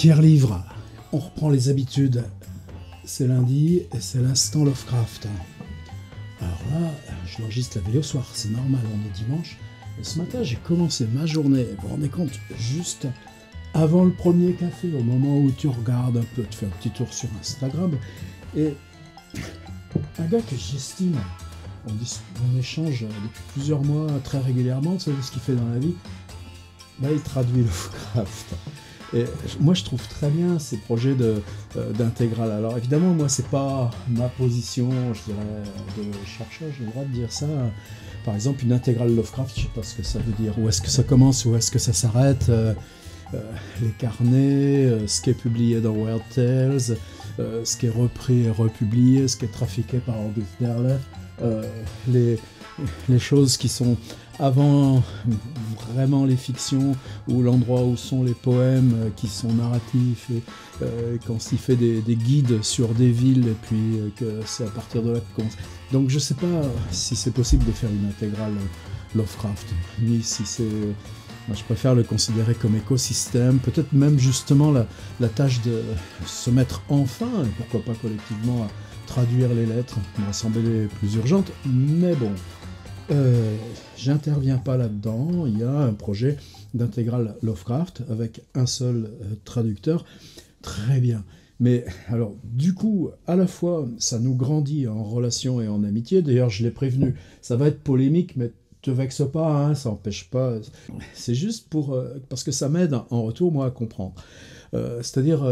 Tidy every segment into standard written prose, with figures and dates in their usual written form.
Pierre Livre, on reprend les habitudes. C'est lundi et c'est l'instant Lovecraft. Alors là, je l'enregistre la veille au soir, c'est normal, on est dimanche. Et ce matin, j'ai commencé ma journée, vous vous rendez compte, juste avant le premier café, au moment où tu regardes un peu, tu fais un petit tour sur Instagram. Et un gars que j'estime, on échange depuis plusieurs mois très régulièrement, vous savez ce qu'il fait dans la vie, bah, il traduit Lovecraft. Et moi, je trouve très bien ces projets d'intégrale. Alors évidemment, moi, c'est pas ma position, je dirais, de chercheur, j'ai le droit de dire ça. Par exemple, une intégrale Lovecraft, je sais pas ce que ça veut dire. Où est-ce que ça commence, où est-ce que ça s'arrête, les carnets, ce qui est publié dans Weird Tales, ce qui est repris et republié, ce qui est trafiqué par August Derleth, les choses qui sont avant vraiment les fictions, ou l'endroit où sont les poèmes qui sont narratifs, et quand il fait des guides sur des villes, et puis que c'est à partir de là que... Donc je sais pas si c'est possible de faire une intégrale Lovecraft, ni si c'est... Moi, je préfère le considérer comme écosystème, peut-être même justement la tâche de se mettre enfin, et pourquoi pas collectivement, à traduire les lettres, me sembler plus urgente, mais bon... j'interviens pas là-dedans, il y a un projet d'intégrale Lovecraft avec un seul traducteur, très bien. Mais alors, du coup, à la fois, ça nous grandit en relation et en amitié, d'ailleurs je l'ai prévenu, ça va être polémique, mais te vexe pas, hein, ça n'empêche pas, c'est juste parce que ça m'aide en retour, moi, à comprendre. C'est-à-dire,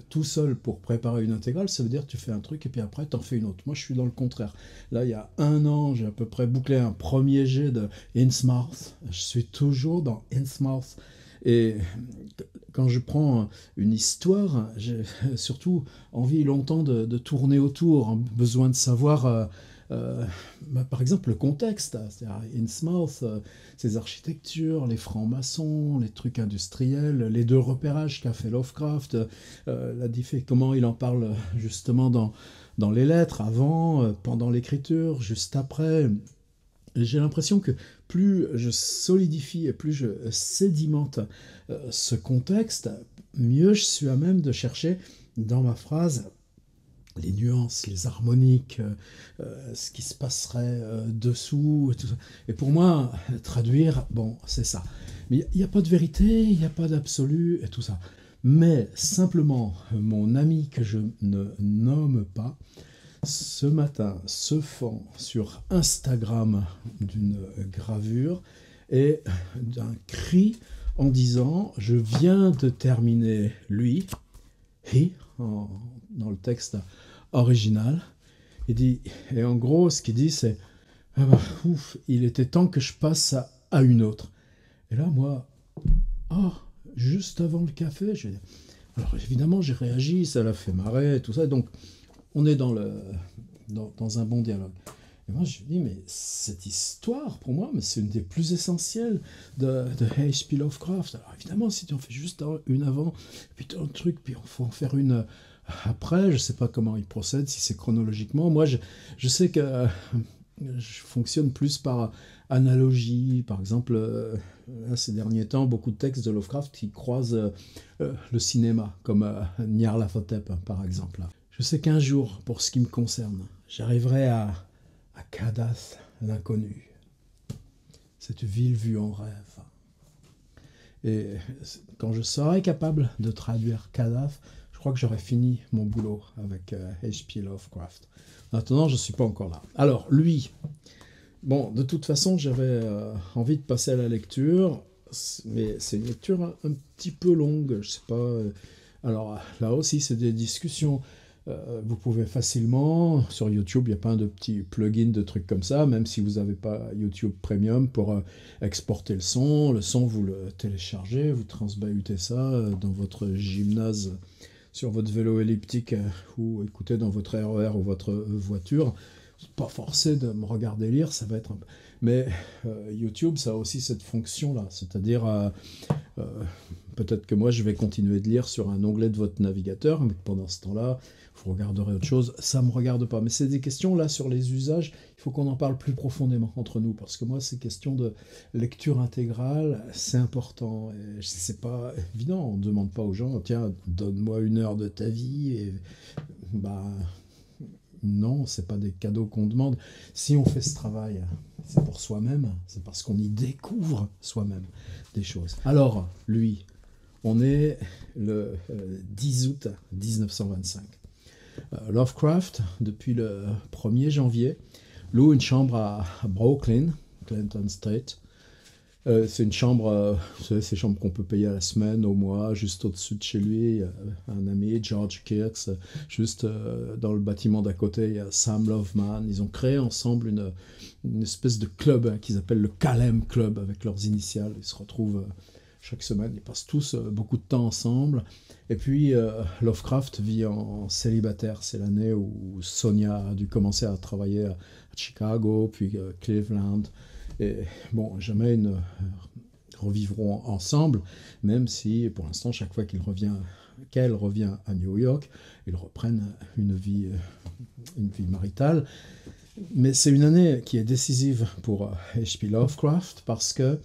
tout seul pour préparer une intégrale, ça veut dire que tu fais un truc et puis après tu en fais une autre. Moi je suis dans le contraire. Là il y a un an, j'ai à peu près bouclé un premier jet de Innsmouth. Je suis toujours dans Innsmouth. Et quand je prends une histoire, j'ai surtout envie longtemps de tourner autour, besoin de savoir... par exemple le contexte, c'est-à-dire Innsmouth, ses architectures, les francs-maçons, les trucs industriels, les deux repérages qu'a fait Lovecraft, comment il en parle justement dans les lettres, avant, pendant l'écriture, juste après. J'ai l'impression que plus je solidifie et plus je sédimente ce contexte, mieux je suis à même de chercher dans ma phrase les nuances, les harmoniques, ce qui se passerait dessous, et tout ça. Et pour moi, traduire, bon, c'est ça. Mais il n'y a pas de vérité, il n'y a pas d'absolu, et tout ça. Mais simplement, mon ami que je ne nomme pas, ce matin se fend sur Instagram d'une gravure et d'un cri en disant « Je viens de terminer, lui, dans le texte original, il dit, et en gros ce qu'il dit c'est ah bah, ouf, il était temps que je passe à une autre. Et là moi, juste avant le café, alors évidemment j'ai réagi, ça l'a fait marrer, tout ça, donc on est dans un bon dialogue. Et moi je me dis, mais cette histoire pour moi, mais c'est une des plus essentielles de H.P. Lovecraft. Alors évidemment si tu en fais juste une avant, puis tu as un truc, puis il faut en faire une après, je ne sais pas comment il procède, si c'est chronologiquement. Moi, je sais que je fonctionne plus par analogie. Par exemple, là, ces derniers temps, beaucoup de textes de Lovecraft qui croisent le cinéma, comme Nyarlathotep, par exemple. Je sais qu'un jour, pour ce qui me concerne, j'arriverai à Kadath, l'inconnu. Cette ville vue en rêve. Et quand je serai capable de traduire Kadath, je crois que j'aurais fini mon boulot avec H.P. Lovecraft. Maintenant, je ne suis pas encore là. Alors, lui, bon, de toute façon, j'avais envie de passer à la lecture, mais c'est une lecture un petit peu longue, je sais pas. Alors, là aussi, c'est des discussions. Vous pouvez facilement, sur YouTube, il y a plein de petits plugins, de trucs comme ça, même si vous n'avez pas YouTube Premium, pour exporter le son. Le son, vous le téléchargez, vous transbahutez ça dans votre gymnase, sur votre vélo elliptique, ou écoutez dans votre RER ou votre voiture. Pas forcé de me regarder lire, ça va être un peu... Mais YouTube, ça a aussi cette fonction-là, c'est-à-dire Euh, Peut-être que moi, je vais continuer de lire sur un onglet de votre navigateur, mais pendant ce temps-là, vous regarderez autre chose. Ça ne me regarde pas. Mais c'est des questions, là, sur les usages, il faut qu'on en parle plus profondément entre nous, parce que moi, ces questions de lecture intégrale, c'est important. Et c'est pas évident. On ne demande pas aux gens, tiens, donne-moi 1 heure de ta vie. Et, bah, non, c'est pas des cadeaux qu'on demande. Si on fait ce travail, c'est pour soi-même, c'est parce qu'on y découvre soi-même des choses. Alors, lui, on est le 10 août 1925. Lovecraft, depuis le 1er janvier, loue une chambre à Brooklyn, Clinton Street. C'est une chambre, vous savez, ces chambres qu'on peut payer à la semaine, au mois, juste au-dessus de chez lui. Un ami, George Kirks, juste dans le bâtiment d'à côté, il y a Sam Loveman. Ils ont créé ensemble une espèce de club qu'ils appellent le Kalem Club, avec leurs initiales. Ils se retrouvent chaque semaine, ils passent tous beaucoup de temps ensemble. Et puis Lovecraft vit en célibataire. C'est l'année où Sonia a dû commencer à travailler à Chicago, puis Cleveland. Et bon, jamais ils ne revivront ensemble, même si pour l'instant, chaque fois qu'elle revient à New York, ils reprennent une vie maritale. Mais c'est une année qui est décisive pour H.P. Lovecraft parce que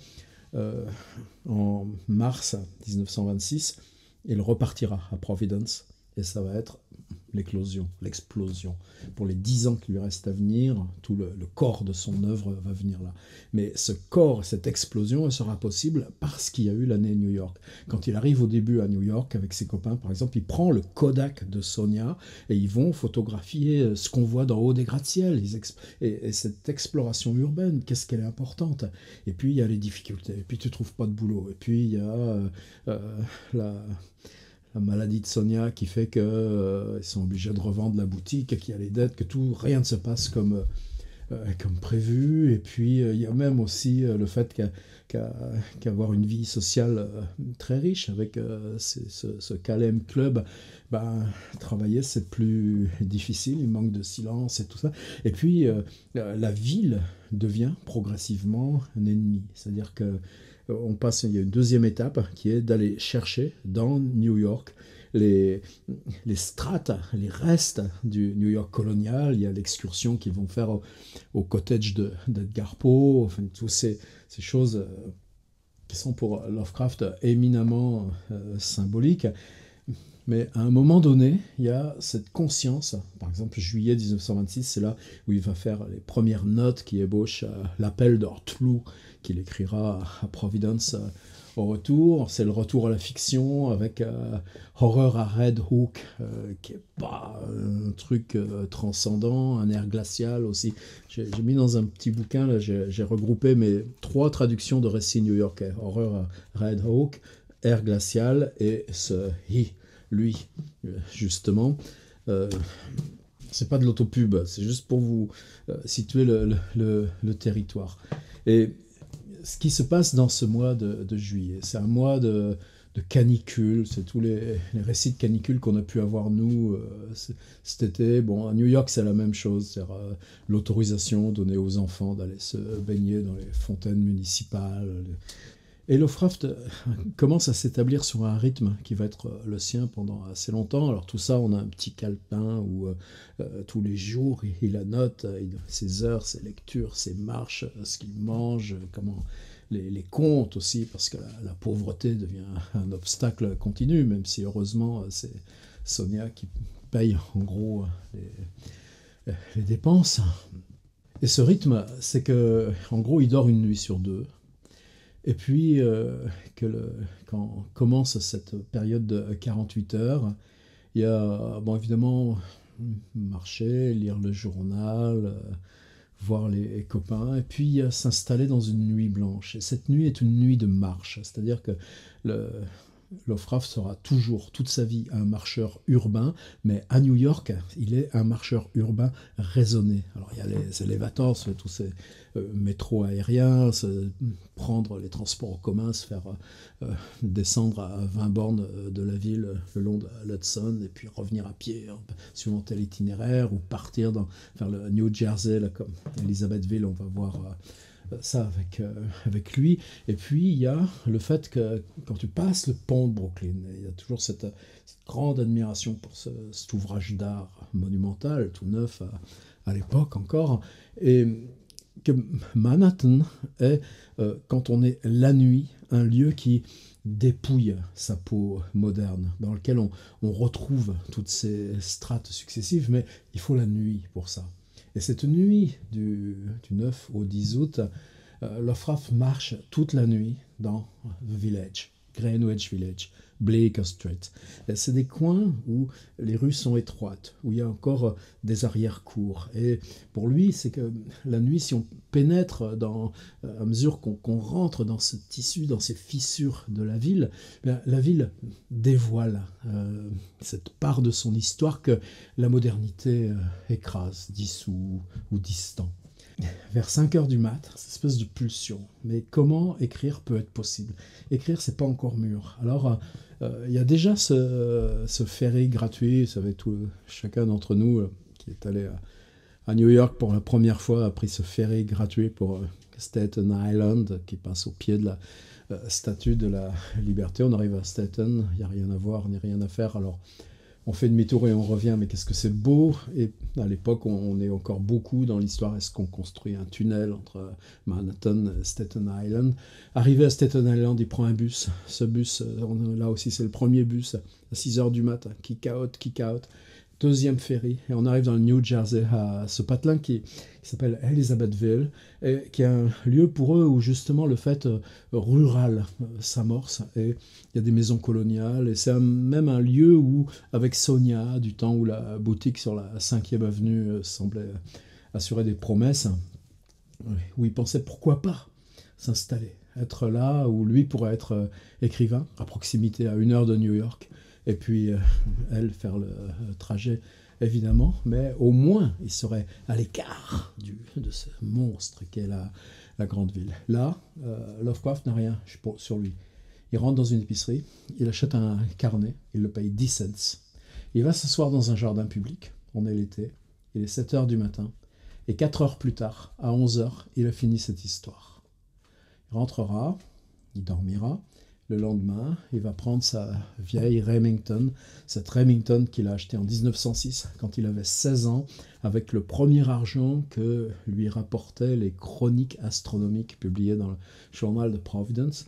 en mars 1926, il repartira à Providence et ça va être l'explosion. Pour les 10 ans qui lui restent à venir, tout le corps de son œuvre va venir là. Mais ce corps, cette explosion, elle sera possible parce qu'il y a eu l'année New York. Quand il arrive au début à New York avec ses copains, par exemple, il prend le Kodak de Sonia et ils vont photographier ce qu'on voit d'en haut des gratte-ciel. Et cette exploration urbaine, qu'est-ce qu'elle est importante. Et puis il y a les difficultés, et puis tu trouves pas de boulot, et puis il y a la maladie de Sonia qui fait qu'ils sont obligés de revendre la boutique, qu'il y a les dettes, que rien ne se passe comme prévu. Et puis il y a même aussi le fait qu'avoir une vie sociale très riche avec ce Kalem Club, travailler c'est plus difficile, il manque de silence et tout ça. Et puis la ville devient progressivement un ennemi. C'est-à-dire que il y a une deuxième étape qui est d'aller chercher dans New York les strates, les restes du New York colonial. Il y a l'excursion qu'ils vont faire au cottage d'Edgar Poe, enfin, toutes ces choses qui sont pour Lovecraft éminemment symboliques. Mais à un moment donné, il y a cette conscience. Par exemple, juillet 1926, c'est là où il va faire les premières notes qui ébauchent l'appel d'Ortlou qu'il écrira à Providence au retour. C'est le retour à la fiction avec Horreur à Red Hook, qui n'est pas un truc transcendant, un air glacial aussi. J'ai mis dans un petit bouquin, là, j'ai regroupé mes 3 traductions de récits new-yorkais. Horreur à Red Hook, air glacial et ce he. Lui, justement, c'est pas de l'autopub, c'est juste pour vous situer le territoire. Et ce qui se passe dans ce mois de juillet, c'est un mois de canicule, c'est tous les récits de canicule qu'on a pu avoir nous cet été. Bon, à New York, c'est la même chose, c'est-à-dire l'autorisation donnée aux enfants d'aller se baigner dans les fontaines municipales. Et Lovecraft commence à s'établir sur un rythme qui va être le sien pendant assez longtemps. Alors tout ça, on a un petit calepin où tous les jours, il annote ses heures, ses lectures, ses marches, ce qu'il mange, comment les comptes aussi, parce que la pauvreté devient un obstacle continu, même si heureusement c'est Sonia qui paye en gros les dépenses. Et ce rythme, c'est que en gros, il dort une nuit sur 2. Et puis, quand commence cette période de 48 heures, il y a, bon, évidemment, marcher, lire le journal, voir les copains, et puis s'installer dans une nuit blanche. Et cette nuit est une nuit de marche, c'est-à-dire que Lovecraft sera toujours, toute sa vie, un marcheur urbain, mais à New York, il est un marcheur urbain raisonné. Alors il y a les elevators, tous ces métros aériens, prendre les transports en commun, se faire descendre à 20 bornes de la ville le long de l'Hudson, et puis revenir à pied, suivant tel itinéraire, ou partir vers le New Jersey, là, comme Elizabethville, on va voir ça avec lui. Et puis il y a le fait que quand tu passes le pont de Brooklyn, il y a toujours cette grande admiration pour cet ouvrage d'art monumental, tout neuf à l'époque encore, et que Manhattan est, quand on est la nuit, un lieu qui dépouille sa peau moderne, dans lequel on retrouve toutes ces strates successives, mais il faut la nuit pour ça. Et cette nuit du 9 au 10 août, Lovecraft marche toute la nuit dans The Village, Greenwich Village, Bleecker Street. C'est des coins où les rues sont étroites, où il y a encore des arrière-cours. Et pour lui, c'est que la nuit, si on pénètre à mesure qu'on rentre dans ce tissu, dans ces fissures de la ville, la ville dévoile cette part de son histoire que la modernité écrase, dissout ou distend. Vers 5 heures du mat, cette espèce de pulsion. Mais comment écrire peut être possible? Écrire, c'est pas encore mûr. Alors, il y a déjà ce ferry gratuit. Vous savez, chacun d'entre nous qui est allé à New York pour la première fois a pris ce ferry gratuit pour Staten Island, qui passe au pied de la statue de la liberté. On arrive à Staten, il n'y a rien à voir, ni rien à faire. Alors, on fait demi-tour et on revient, mais qu'est-ce que c'est beau! Et à l'époque, on est encore beaucoup dans l'histoire. Est-ce qu'on construit un tunnel entre Manhattan et Staten Island? Arrivé à Staten Island, il prend un bus. Ce bus, là aussi, c'est le premier bus à 6 heures du matin. Kick out, kick out. Deuxième ferry, et on arrive dans le New Jersey, à ce patelin qui s'appelle Elizabethville, et qui est un lieu pour eux où justement le fait rural s'amorce, et il y a des maisons coloniales, et c'est même un lieu où, avec Sonia, du temps où la boutique sur la 5e avenue semblait assurer des promesses, où il pensait pourquoi pas s'installer, être là où lui pourrait être écrivain, à proximité, à 1 heure de New York, et puis elle faire le trajet évidemment, mais au moins il serait à l'écart de ce monstre qu'est la grande ville. Là, Lovecraft n'a rien sur lui. Il rentre dans une épicerie, il achète un carnet, il le paye 10 cents. Il va s'asseoir dans un jardin public, on est l'été, il est 7 heures du matin, et 4 heures plus tard, à 11 heures, il a fini cette histoire. Il rentrera, il dormira. Le lendemain, il va prendre sa vieille Remington, cette Remington qu'il a achetée en 1906, quand il avait 16 ans, avec le premier argent que lui rapportaient les chroniques astronomiques publiées dans le journal de Providence.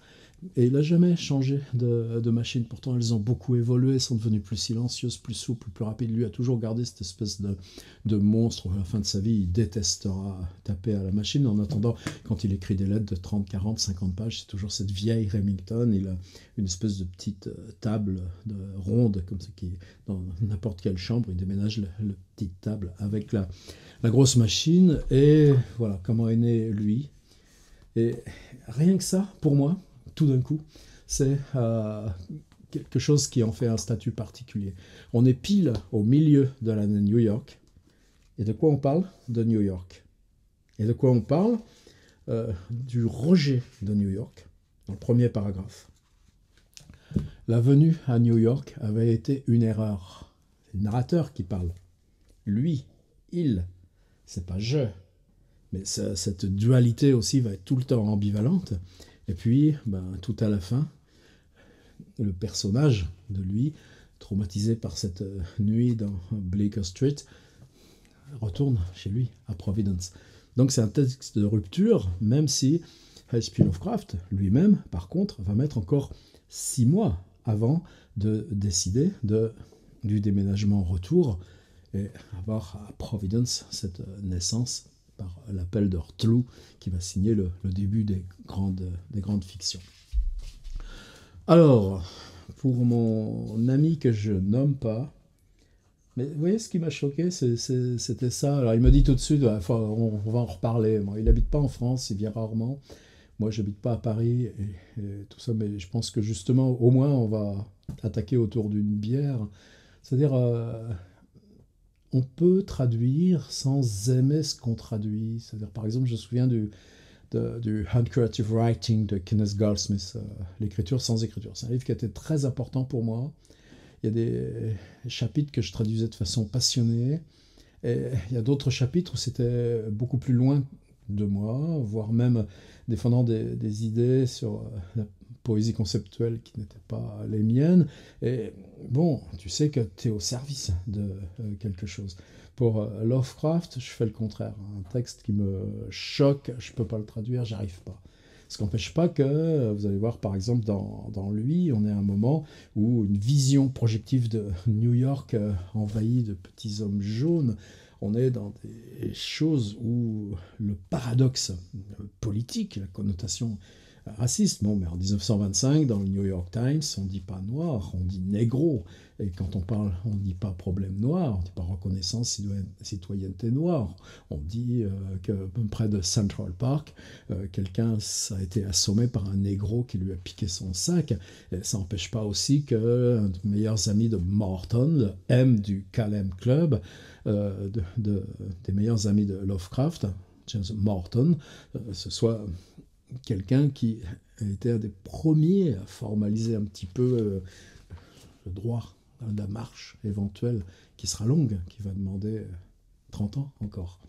Et il n'a jamais changé de machine. Pourtant, elles ont beaucoup évolué, sont devenues plus silencieuses, plus souples, plus rapides. Lui a toujours gardé cette espèce de monstre. À la fin de sa vie, il détestera taper à la machine. En attendant, quand il écrit des lettres de 30, 40, 50 pages, c'est toujours cette vieille Remington. Il a une espèce de petite table ronde, comme ça, qui dans n'importe quelle chambre, il déménage la petite table avec la grosse machine. Et voilà comment est né lui. Et rien que ça, pour moi, tout d'un coup, c'est quelque chose qui en fait un statut particulier. On est pile au milieu de l'année New York. Et de quoi on parle? De New York. Et de quoi on parle? Du rejet de New York, dans le premier paragraphe. La venue à New York avait été une erreur. C'est le narrateur qui parle. Lui, il, c'est pas je. Mais cette dualité aussi va être tout le temps ambivalente. Et puis, tout à la fin, le personnage de lui, traumatisé par cette nuit dans Bleecker Street, retourne chez lui, à Providence. Donc c'est un texte de rupture, même si H.P. Lovecraft, lui-même, par contre, va mettre encore 6 mois avant de décider du déménagement retour et avoir à Providence cette naissance par l'appel de Cthulhu qui va signer le début des grandes fictions. Alors, pour mon ami que je nomme pas, mais vous voyez ce qui m'a choqué, c'était ça. Alors il me dit tout de suite, on va en reparler. Moi, il n'habite pas en France, il vient rarement. Moi, j'habite pas à Paris et tout ça, mais je pense que justement, au moins, on va attaquer autour d'une bière. C'est-à-dire, on peut traduire sans aimer ce qu'on traduit. C'est-à-dire, par exemple, je me souviens du Handcreative Writing de Kenneth Goldsmith, l'écriture sans écriture. C'est un livre qui a été très important pour moi. Il y a des chapitres que je traduisais de façon passionnée, et il y a d'autres chapitres où c'était beaucoup plus loin de moi, voire même défendant des idées sur la poésie conceptuelle qui n'étaient pas les miennes. Et bon, tu sais que tu es au service de quelque chose. Pour Lovecraft, je fais le contraire. Un texte qui me choque, je ne peux pas le traduire, j'y arrive pas. Ce qui n'empêche pas que, vous allez voir par exemple dans lui, on est à un moment où une vision projective de New York envahie de petits hommes jaunes, on est dans des choses où le paradoxe politique, la connotation raciste, bon, mais en 1925, dans le New York Times, on ne dit pas noir, on dit négro. Et quand on parle, on ne dit pas problème noir, on ne dit pas reconnaissance citoyenneté noire. On dit que près de Central Park, quelqu'un a été assommé par un négro qui lui a piqué son sac. Et ça n'empêche pas aussi qu'un des meilleurs amis de Morton, le M du Kalem Club, des meilleurs amis de Lovecraft, James Morton, ce soit quelqu'un qui a été un des premiers à formaliser un petit peu le droit de la marche éventuelle, qui sera longue, qui va demander 30 ans encore,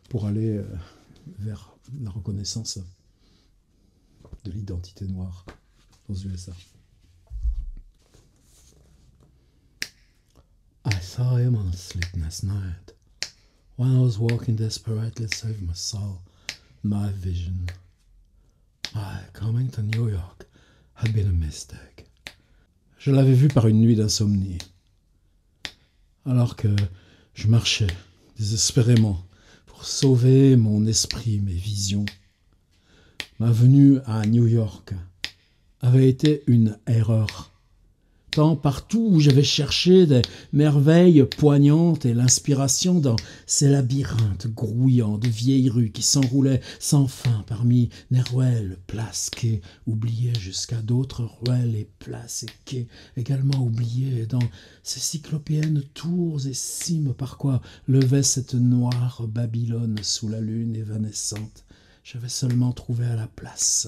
pour aller vers la reconnaissance de l'identité noire aux USA. I saw him on a sleepless night, when I was walking desperately to save my soul, my vision. My coming to New York had been a mistake. Je l'avais vu par une nuit d'insomnie, alors que je marchais désespérément pour sauver mon esprit, mes visions. Ma venue à New York avait été une erreur. Tant partout où j'avais cherché des merveilles poignantes et l'inspiration dans ces labyrinthes grouillants de vieilles rues qui s'enroulaient sans fin parmi les ruelles, places, quais, oubliés jusqu'à d'autres ruelles et places et quais également oubliés dans ces cyclopéennes tours et cimes par quoi levait cette noire Babylone sous la lune évanescente. J'avais seulement trouvé à la place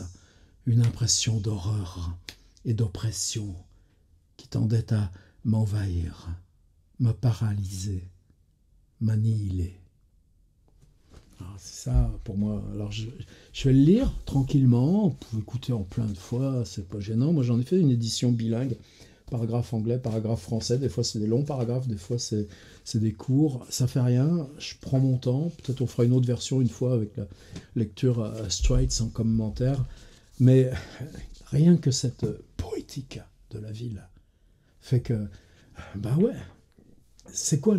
une impression d'horreur et d'oppression qui tendait à m'envahir, me paralyser, m'annihiler. C'est ça pour moi. Alors je vais le lire tranquillement, vous pouvez écouter en plein de fois, c'est pas gênant. Moi j'en ai fait une édition bilingue, paragraphe anglais, paragraphe français, des fois c'est des longs paragraphes, des fois c'est des courts, ça fait rien, je prends mon temps, peut-être on fera une autre version une fois avec la lecture straight sans commentaire, mais rien que cette poétique de la ville fait que, ben ouais, c'est quoi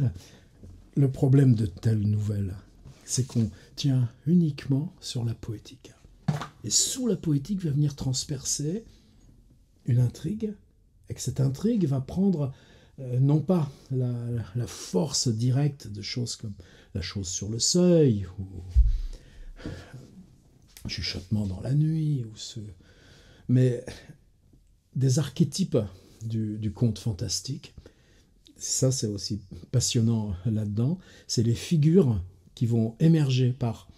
le problème de telle nouvelle? C'est qu'on tient uniquement sur la poétique. Et sous la poétique va venir transpercer une intrigue, et que cette intrigue va prendre non pas la force directe de choses comme la chose sur le seuil, ou chuchotement dans la nuit, mais des archétypes du conte fantastique. Ça, c'est aussi passionnant là-dedans. C'est les figures qui vont émerger par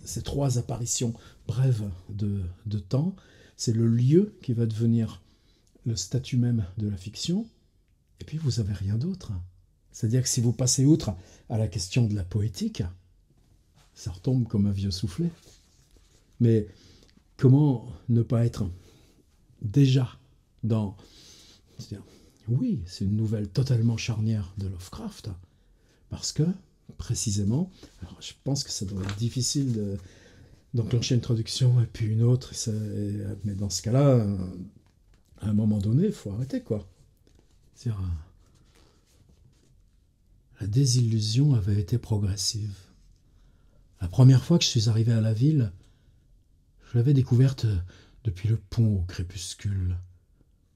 ces trois apparitions brèves de temps. C'est le lieu qui va devenir le statut même de la fiction. Et puis, vous n'avez rien d'autre. C'est-à-dire que si vous passez outre à la question de la poétique, ça retombe comme un vieux soufflet. Mais comment ne pas être déjà dans... C'est-à-dire, oui, c'est une nouvelle totalement charnière de Lovecraft, parce que, précisément, alors je pense que ça doit être difficile d'enclencher une traduction et puis une autre, mais dans ce cas-là, à un moment donné, il faut arrêter, quoi. C'est-à-dire, la désillusion avait été progressive. La première fois que je suis arrivé à la ville, je l'avais découverte depuis le pont au crépuscule,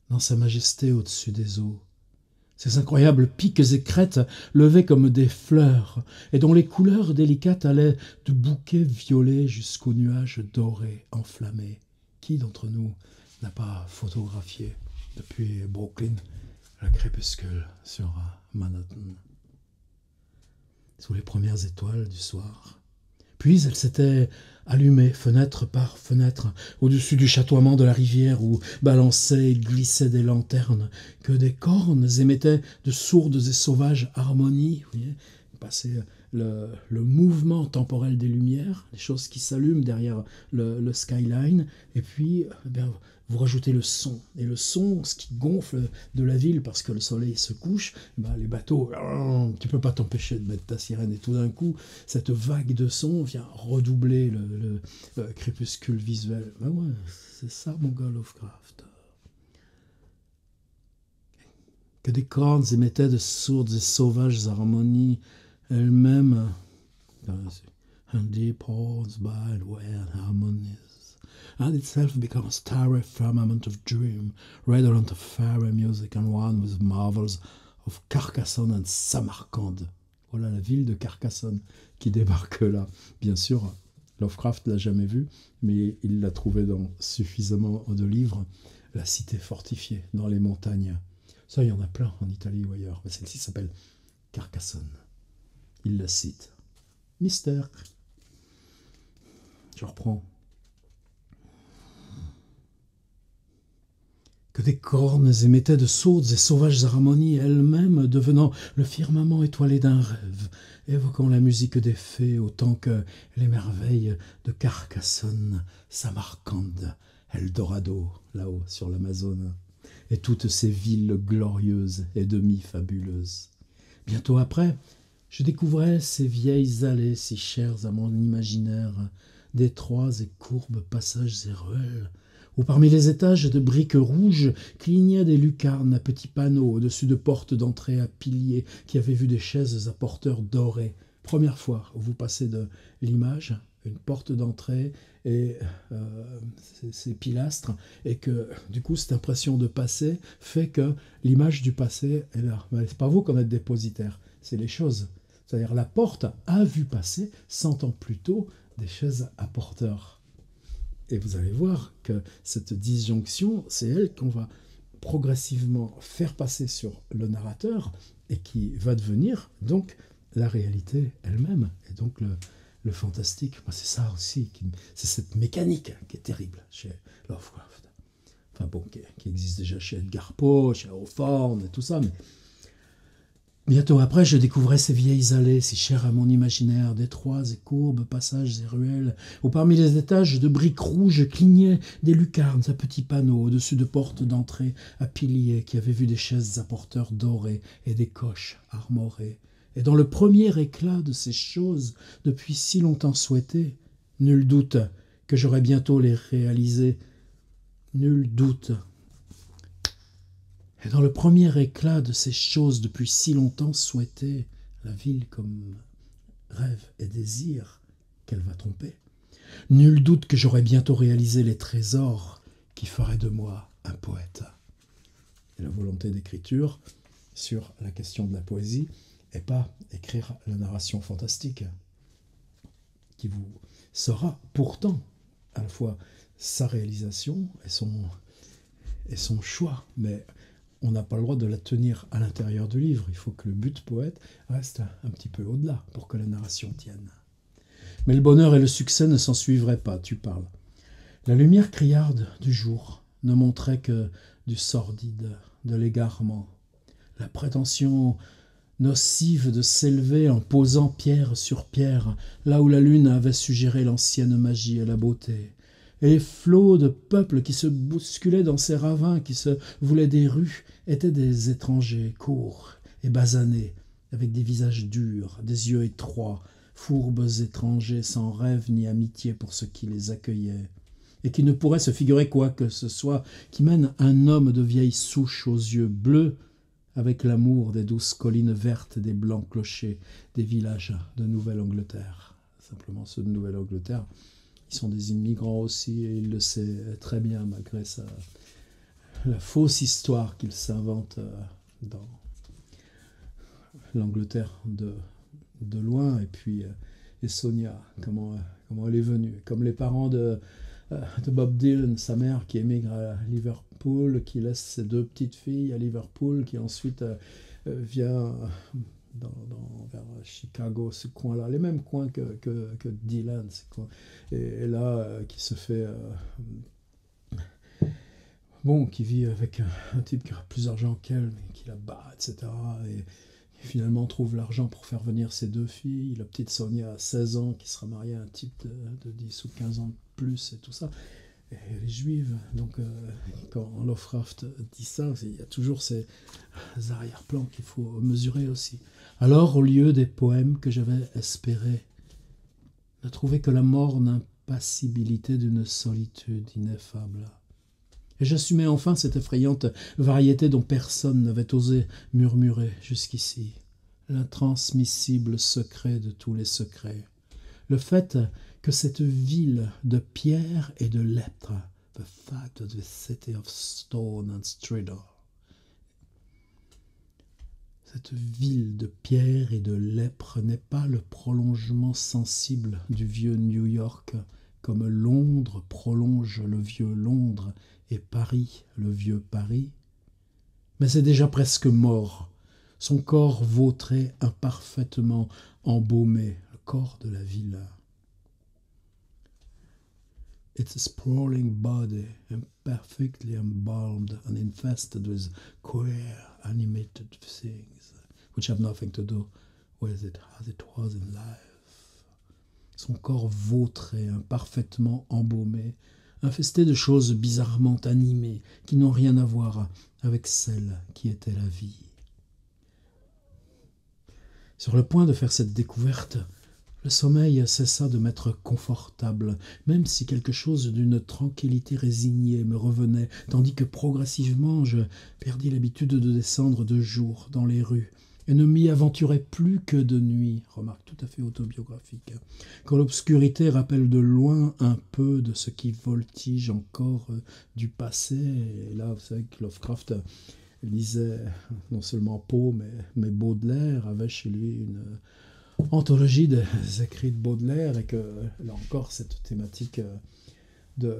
dans sa majesté au-dessus des eaux. Ces incroyables pics et crêtes levées comme des fleurs, et dont les couleurs délicates allaient de bouquets violets jusqu'aux nuages dorés enflammés. Qui d'entre nous n'a pas photographié depuis Brooklyn le crépuscule sur Manhattan, sous les premières étoiles du soir? Puis elle s'était allumée, fenêtre par fenêtre, au-dessus du chatoiement de la rivière où balançaient et glissaient des lanternes, que des cornes émettaient de sourdes et sauvages harmonies. Vous voyez, passer le mouvement temporel des lumières, les choses qui s'allument derrière le skyline, et puis eh bien, vous rajoutez le son. Et le son, ce qui gonfle de la ville parce que le soleil se couche, ben, les bateaux, tu peux pas t'empêcher de mettre ta sirène. Et tout d'un coup, cette vague de son vient redoubler le crépuscule visuel. Ben ouais, c'est ça mon gars Lovecraft. Que des cornes émettaient de sourdes et sauvages harmonies, elles-mêmes, and deep halls by weird harmonies, and itself becomes starry firmament of dream, redolent of fairy music and one with marvels of Carcassonne and Samarcande. Voilà la ville de Carcassonne qui débarque là. Bien sûr, Lovecraft l'a jamais vue, mais il l'a trouvée dans suffisamment de livres. La cité fortifiée dans les montagnes. Ça, il y en a plein en Italie ou ailleurs. Mais celle-ci s'appelle Carcassonne. Il la cite. Mystère. Je reprends. Que des cornes émettaient de sourdes et sauvages harmonies, elles-mêmes devenant le firmament étoilé d'un rêve, évoquant la musique des fées autant que les merveilles de Carcassonne, Samarcande, Eldorado, là-haut sur l'Amazone, et toutes ces villes glorieuses et demi-fabuleuses. Bientôt après, je découvrais ces vieilles allées si chères à mon imaginaire, d'étroits et courbes passages et ruelles, où parmi les étages de briques rouges clignaient des lucarnes à petits panneaux au-dessus de portes d'entrée à piliers qui avaient vu des chaises à porteurs dorés. Première fois où vous passez de l'image, une porte d'entrée et ces pilastres, et que du coup cette impression de passé fait que l'image du passé est là. Mais c'est pas vous qu'on êtes dépositaire, c'est les choses. C'est-à-dire la porte a vu passer 100 ans plus tôt des chaises à porteurs. Et vous allez voir que cette disjonction, c'est elle qu'on va progressivement faire passer sur le narrateur et qui va devenir donc la réalité elle-même. Et donc le fantastique, c'est ça aussi, c'est cette mécanique qui est terrible chez Lovecraft. Enfin bon, qui existe déjà chez Edgar Poe, chez Hawthorne et tout ça, mais bientôt après, je découvrais ces vieilles allées si chères à mon imaginaire, d'étroits et courbes passages et ruelles, où parmi les étages de briques rouges clignaient des lucarnes à petits panneaux au-dessus de portes d'entrée à piliers qui avaient vu des chaises à porteurs dorés et des coches armorées. Et dans le premier éclat de ces choses, depuis si longtemps souhaitées, nul doute que j'aurais bientôt les réalisées, nul doute. Et dans le premier éclat de ces choses depuis si longtemps souhaitées, la ville comme rêve et désir qu'elle va tromper, nul doute que j'aurais bientôt réalisé les trésors qui feraient de moi un poète. Et la volonté d'écriture sur la question de la poésie et pas écrire la narration fantastique qui vous sera pourtant à la fois sa réalisation et son choix, mais on n'a pas le droit de la tenir à l'intérieur du livre. Il faut que le but poète reste un petit peu au-delà pour que la narration tienne. Mais le bonheur et le succès ne s'en suivraient pas, tu parles. La lumière criarde du jour ne montrait que du sordide, de l'égarement, la prétention nocive de s'élever en posant pierre sur pierre, là où la lune avait suggéré l'ancienne magie et la beauté, et les flots de peuple qui se bousculaient dans ces ravins, qui se voulaient des rues, étaient des étrangers courts et basanés, avec des visages durs, des yeux étroits, fourbes étrangers sans rêve ni amitié pour ceux qui les accueillaient, et qui ne pourraient se figurer quoi que ce soit qui mène un homme de vieille souche aux yeux bleus, avec l'amour des douces collines vertes, des blancs clochers, des villages de Nouvelle-Angleterre. Simplement ceux de Nouvelle-Angleterre, ils sont des immigrants aussi, et il le sait très bien, malgré la fausse histoire qu'il s'invente dans l'Angleterre de loin. Et puis, et Sonia, comment elle est venue. Comme les parents de Bob Dylan, sa mère qui émigre à Liverpool, qui laisse ses deux petites filles à Liverpool, qui ensuite vient vers Chicago, ce coin-là, les mêmes coins que Dylan, et là qui se fait qui vit avec un type qui a plus d'argent qu'elle, mais qui la bat, etc. Et finalement trouve l'argent pour faire venir ses 2 filles, la petite Sonia à 16 ans qui sera mariée à un type de 10 ou 15 ans de plus et tout ça. Et elle est juive, donc quand Lovecraft dit ça, il y a toujours ces arrière-plans qu'il faut mesurer aussi. Alors, au lieu des poèmes que j'avais espérés, ne trouver que la morne impassibilité d'une solitude ineffable. Et j'assumais enfin cette effrayante variété dont personne n'avait osé murmurer jusqu'ici, l'intransmissible secret de tous les secrets, le fait que cette ville de pierre et de lèpre, the fact of the city of stone and stridor, cette ville de pierre et de lèpre n'est pas le prolongement sensible du vieux New York, comme Londres prolonge le vieux Londres et Paris le vieux Paris, mais c'est déjà presque mort, son corps vautré imparfaitement embaumé, le corps de la ville. It's a sprawling body, imperfectly embalmed and infested with queer, animated things, which have nothing to do with it as it was in life. Son corps vautré, imparfaitement embaumé, infesté de choses bizarrement animées, qui n'ont rien à voir avec celle qui était la vie. Sur le point de faire cette découverte, le sommeil cessa de m'être confortable, même si quelque chose d'une tranquillité résignée me revenait, tandis que progressivement je perdis l'habitude de descendre de jour dans les rues, et ne m'y aventurais plus que de nuit, remarque tout à fait autobiographique, quand l'obscurité rappelle de loin un peu de ce qui voltige encore du passé. Et là, vous savez que Lovecraft lisait non seulement Poe, mais Baudelaire avait chez lui une anthologie des écrits de Baudelaire, et que, là encore, cette thématique de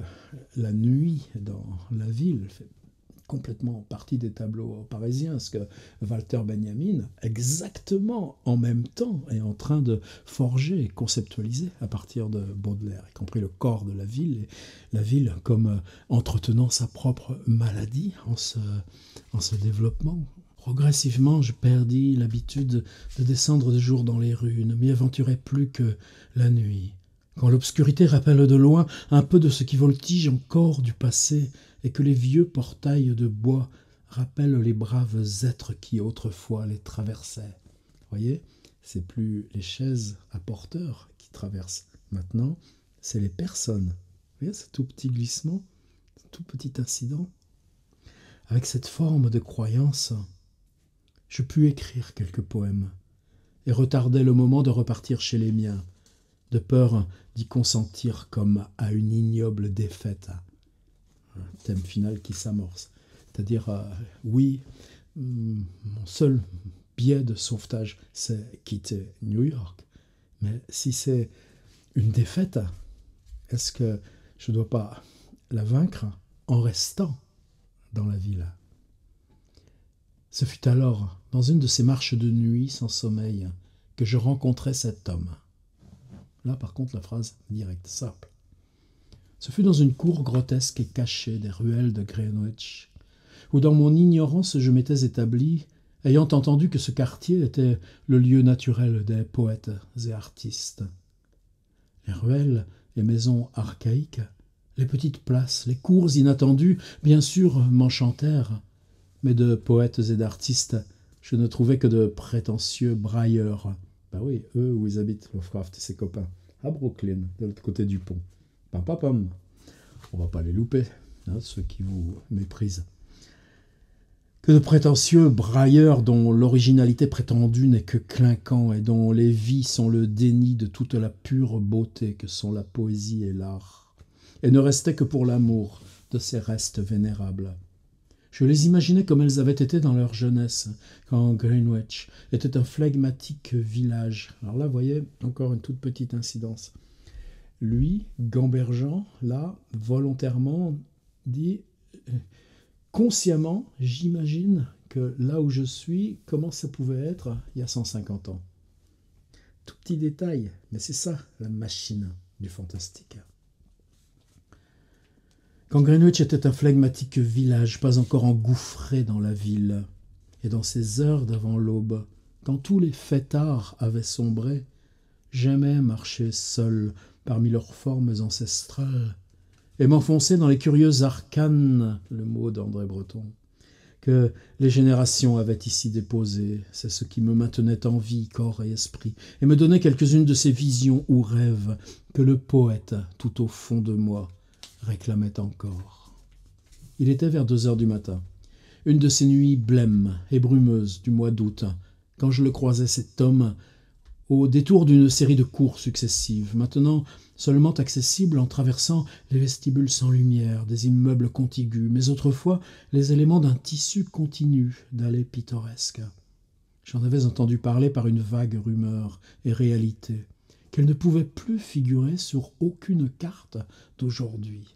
la nuit dans la ville fait complètement partie des tableaux parisiens, parce que Walter Benjamin, exactement en même temps, est en train de forger et conceptualiser à partir de Baudelaire, y compris le corps de la ville, et la ville comme entretenant sa propre maladie en ce développement. Progressivement, je perdis l'habitude de descendre de jour dans les rues, ne m'y aventurais plus que la nuit. Quand l'obscurité rappelle de loin un peu de ce qui voltige encore du passé, et que les vieux portails de bois rappellent les braves êtres qui autrefois les traversaient. Voyez, c'est plus les chaises à porteurs qui traversent. Maintenant, c'est les personnes. Vous voyez ce tout petit glissement, ce tout petit incident. Avec cette forme de croyance, je pus écrire quelques poèmes et retardai le moment de repartir chez les miens, de peur d'y consentir comme à une ignoble défaite. Un thème final qui s'amorce. C'est-à-dire, oui, mon seul biais de sauvetage, c'est quitter New York. Mais si c'est une défaite, est-ce que je ne dois pas la vaincre en restant dans la ville? Ce fut alors, dans une de ces marches de nuit sans sommeil, que je rencontrai cet homme. Là, par contre, la phrase directe, simple. Ce fut dans une cour grotesque et cachée des ruelles de Greenwich, où dans mon ignorance je m'étais établi, ayant entendu que ce quartier était le lieu naturel des poètes et artistes. Les ruelles et maisons archaïques, les petites places, les cours inattendus, bien sûr, m'enchantèrent, mais de poètes et d'artistes, je ne trouvais que de prétentieux brailleurs. Ben oui, eux où ils habitent, Lovecraft et ses copains, à Brooklyn, de l'autre côté du pont. Pam, pam, pam. On va pas les louper, hein, ceux qui vous méprisent. Que de prétentieux brailleurs dont l'originalité prétendue n'est que clinquant et dont les vies sont le déni de toute la pure beauté que sont la poésie et l'art, et ne restaient que pour l'amour de ces restes vénérables. Je les imaginais comme elles avaient été dans leur jeunesse, quand Greenwich était un flegmatique village. Alors là, vous voyez, encore une toute petite incidence. Lui, gambergeant, là, volontairement, dit consciemment, j'imagine que là où je suis, comment ça pouvait être il y a 150 ans. Tout petit détail, mais c'est ça, la machine du fantastique. Quand Greenwich était un flegmatique village, pas encore engouffré dans la ville, et dans ces heures d'avant l'aube, quand tous les fêtards avaient sombré, j'aimais marcher seul parmi leurs formes ancestrales et m'enfoncer dans les curieux arcanes, le mot d'André Breton, que les générations avaient ici déposé. C'est ce qui me maintenait en vie, corps et esprit, et me donnait quelques-unes de ces visions ou rêves que le poète, tout au fond de moi, réclamait encore. Il était vers 2 heures du matin, une de ces nuits blêmes et brumeuses du mois d'août, quand je le croisais, cet homme, au détour d'une série de cours successives, maintenant seulement accessibles en traversant les vestibules sans lumière des immeubles contigus, mais autrefois les éléments d'un tissu continu d'allées pittoresques. J'en avais entendu parler par une vague rumeur et réalité, qu'elle ne pouvait plus figurer sur aucune carte d'aujourd'hui.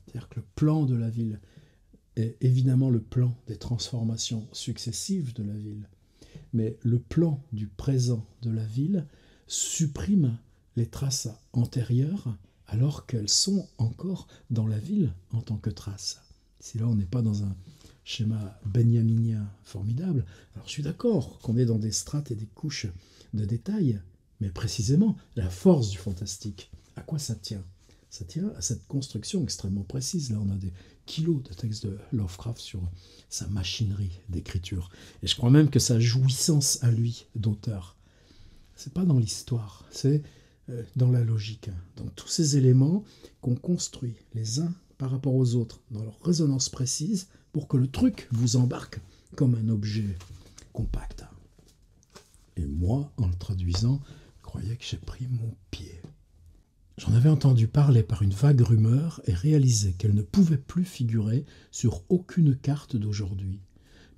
C'est-à-dire que le plan de la ville est évidemment le plan des transformations successives de la ville, mais le plan du présent de la ville supprime les traces antérieures alors qu'elles sont encore dans la ville en tant que traces. Si là on n'est pas dans un schéma benjaminien formidable, alors je suis d'accord qu'on est dans des strates et des couches de détails, mais précisément la force du fantastique, à quoi ça tient? Ça tient à cette construction extrêmement précise. Là on a des kilos de textes de Lovecraft sur sa machinerie d'écriture. Et je crois même que sa jouissance à lui d'auteur, c'est pas dans l'histoire, c'est dans la logique, dans tous ces éléments qu'on construit les uns par rapport aux autres, dans leur résonance précise, pour que le truc vous embarque comme un objet compact. Et moi, en le traduisant, je croyais que j'ai pris mon pied. J'en avais entendu parler par une vague rumeur et réalisé qu'elles ne pouvaient plus figurer sur aucune carte d'aujourd'hui.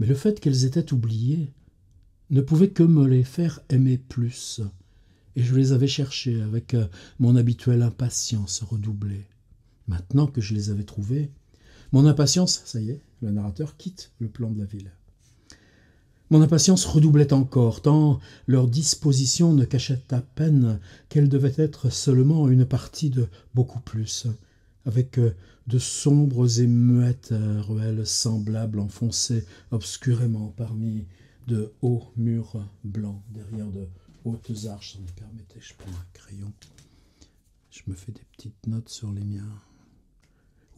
Mais le fait qu'elles étaient oubliées ne pouvait que me les faire aimer plus. Et je les avais cherchées avec mon habituelle impatience redoublée. Maintenant que je les avais trouvées, mon impatience, ça y est, le narrateur quitte le plan de la ville. Mon impatience redoublait encore, tant leur disposition ne cachait à peine qu'elle devait être seulement une partie de beaucoup plus, avec de sombres et muettes ruelles semblables enfoncées obscurément parmi de hauts murs blancs, derrière de hautes arches. Si vous me permettez, je prends un crayon. Je me fais des petites notes sur les miens.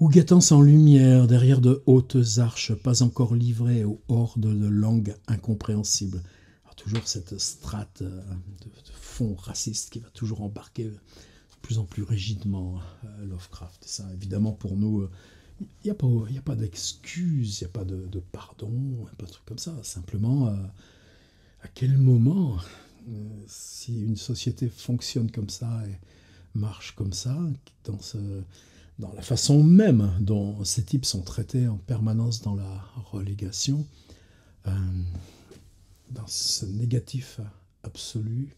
Ou guettant sans lumière, derrière de hautes arches, pas encore livrées aux hordes de langues incompréhensibles. Alors toujours cette strate de fond raciste qui va toujours embarquer de plus en plus rigidement Lovecraft. Et ça, évidemment, pour nous, il n'y a pas d'excuse, il n'y a pas de pardon, pas de truc comme ça. Simplement, à quel moment, si une société fonctionne comme ça et marche comme ça, dans la façon même dont ces types sont traités en permanence dans la relégation, dans ce négatif absolu,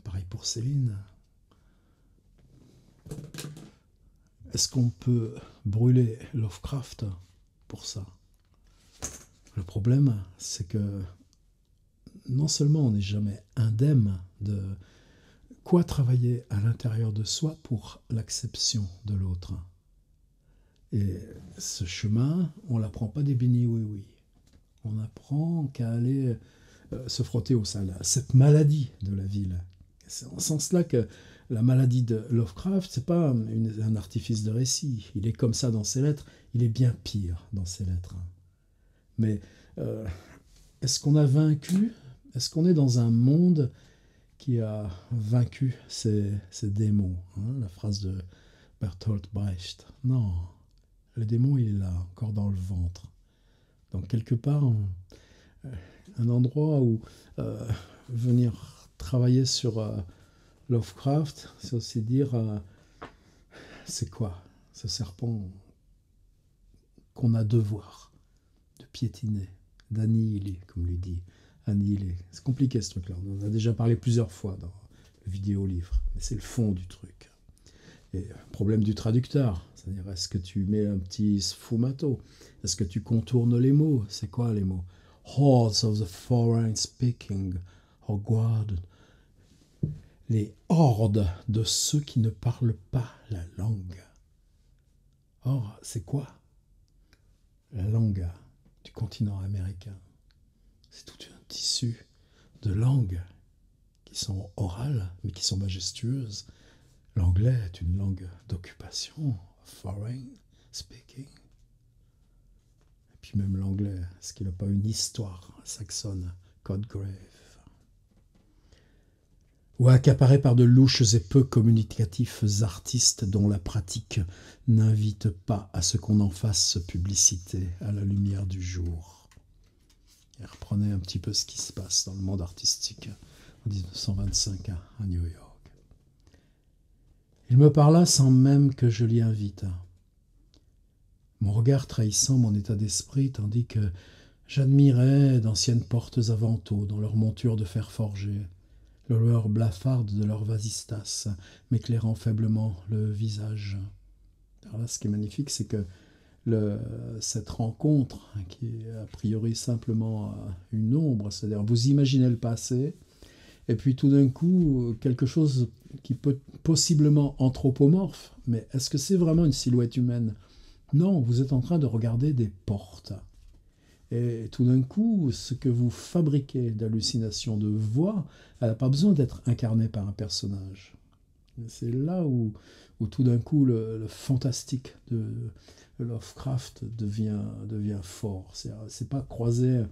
pareil pour Céline. Est-ce qu'on peut brûler Lovecraft pour ça? Le problème, c'est que non seulement on n'est jamais indemne de quoi travailler à l'intérieur de soi pour l'acception de l'autre. Et ce chemin, on ne l'apprend pas des bénis oui-oui. On n'apprend qu'à aller se frotter au salles. Cette maladie de la ville. C'est en ce sens-là que la maladie de Lovecraft, c'est pas un artifice de récit. Il est comme ça dans ses lettres, il est bien pire dans ses lettres. Mais est-ce qu'on a vaincu? Est-ce qu'on est dans un monde qui a vaincu ces démons, la phrase de Bertolt Brecht? Non, le démon il est là, encore dans le ventre. Donc quelque part, un endroit où venir travailler sur Lovecraft, c'est aussi dire c'est quoi ce serpent qu'on a devoir de piétiner, d'annihiler, comme lui dit. Annihiler. C'est compliqué ce truc-là. On en a déjà parlé plusieurs fois dans le vidéo-livre. Mais c'est le fond du truc. Et problème du traducteur. C'est-à-dire, est-ce que tu mets un petit sfumato? Est-ce que tu contournes les mots? C'est quoi les mots? Hordes of the foreign speaking. Oh God. Les hordes de ceux qui ne parlent pas la langue. Or, c'est quoi la langue du continent américain? C'est toute une tissu de langues qui sont orales, mais qui sont majestueuses. L'anglais est une langue d'occupation, foreign speaking. Et puis même l'anglais, est-ce qu'il n'a pas une histoire saxonne, Codgrave? Ou accaparé par de louches et peu communicatifs artistes dont la pratique n'invite pas à ce qu'on en fasse publicité à la lumière du jour. Et reprenez un petit peu ce qui se passe dans le monde artistique en 1925 à New York. Il me parla sans même que je l'y invite. Mon regard trahissant mon état d'esprit, tandis que j'admirais d'anciennes portes à vantaux dans leur monture de fer forgé, le lueur blafarde de leurs vasistas m'éclairant faiblement le visage. Alors là, ce qui est magnifique, c'est que cette rencontre, qui est a priori simplement une ombre, c'est-à-dire vous imaginez le passé, et puis tout d'un coup, quelque chose qui peut possiblement anthropomorphe, mais est-ce que c'est vraiment une silhouette humaine? Non, vous êtes en train de regarder des portes. Et tout d'un coup, ce que vous fabriquez d'hallucinations de voix, elle n'a pas besoin d'être incarnée par un personnage. C'est là où tout d'un coup le fantastique de Lovecraft devient fort. C'est pas croiser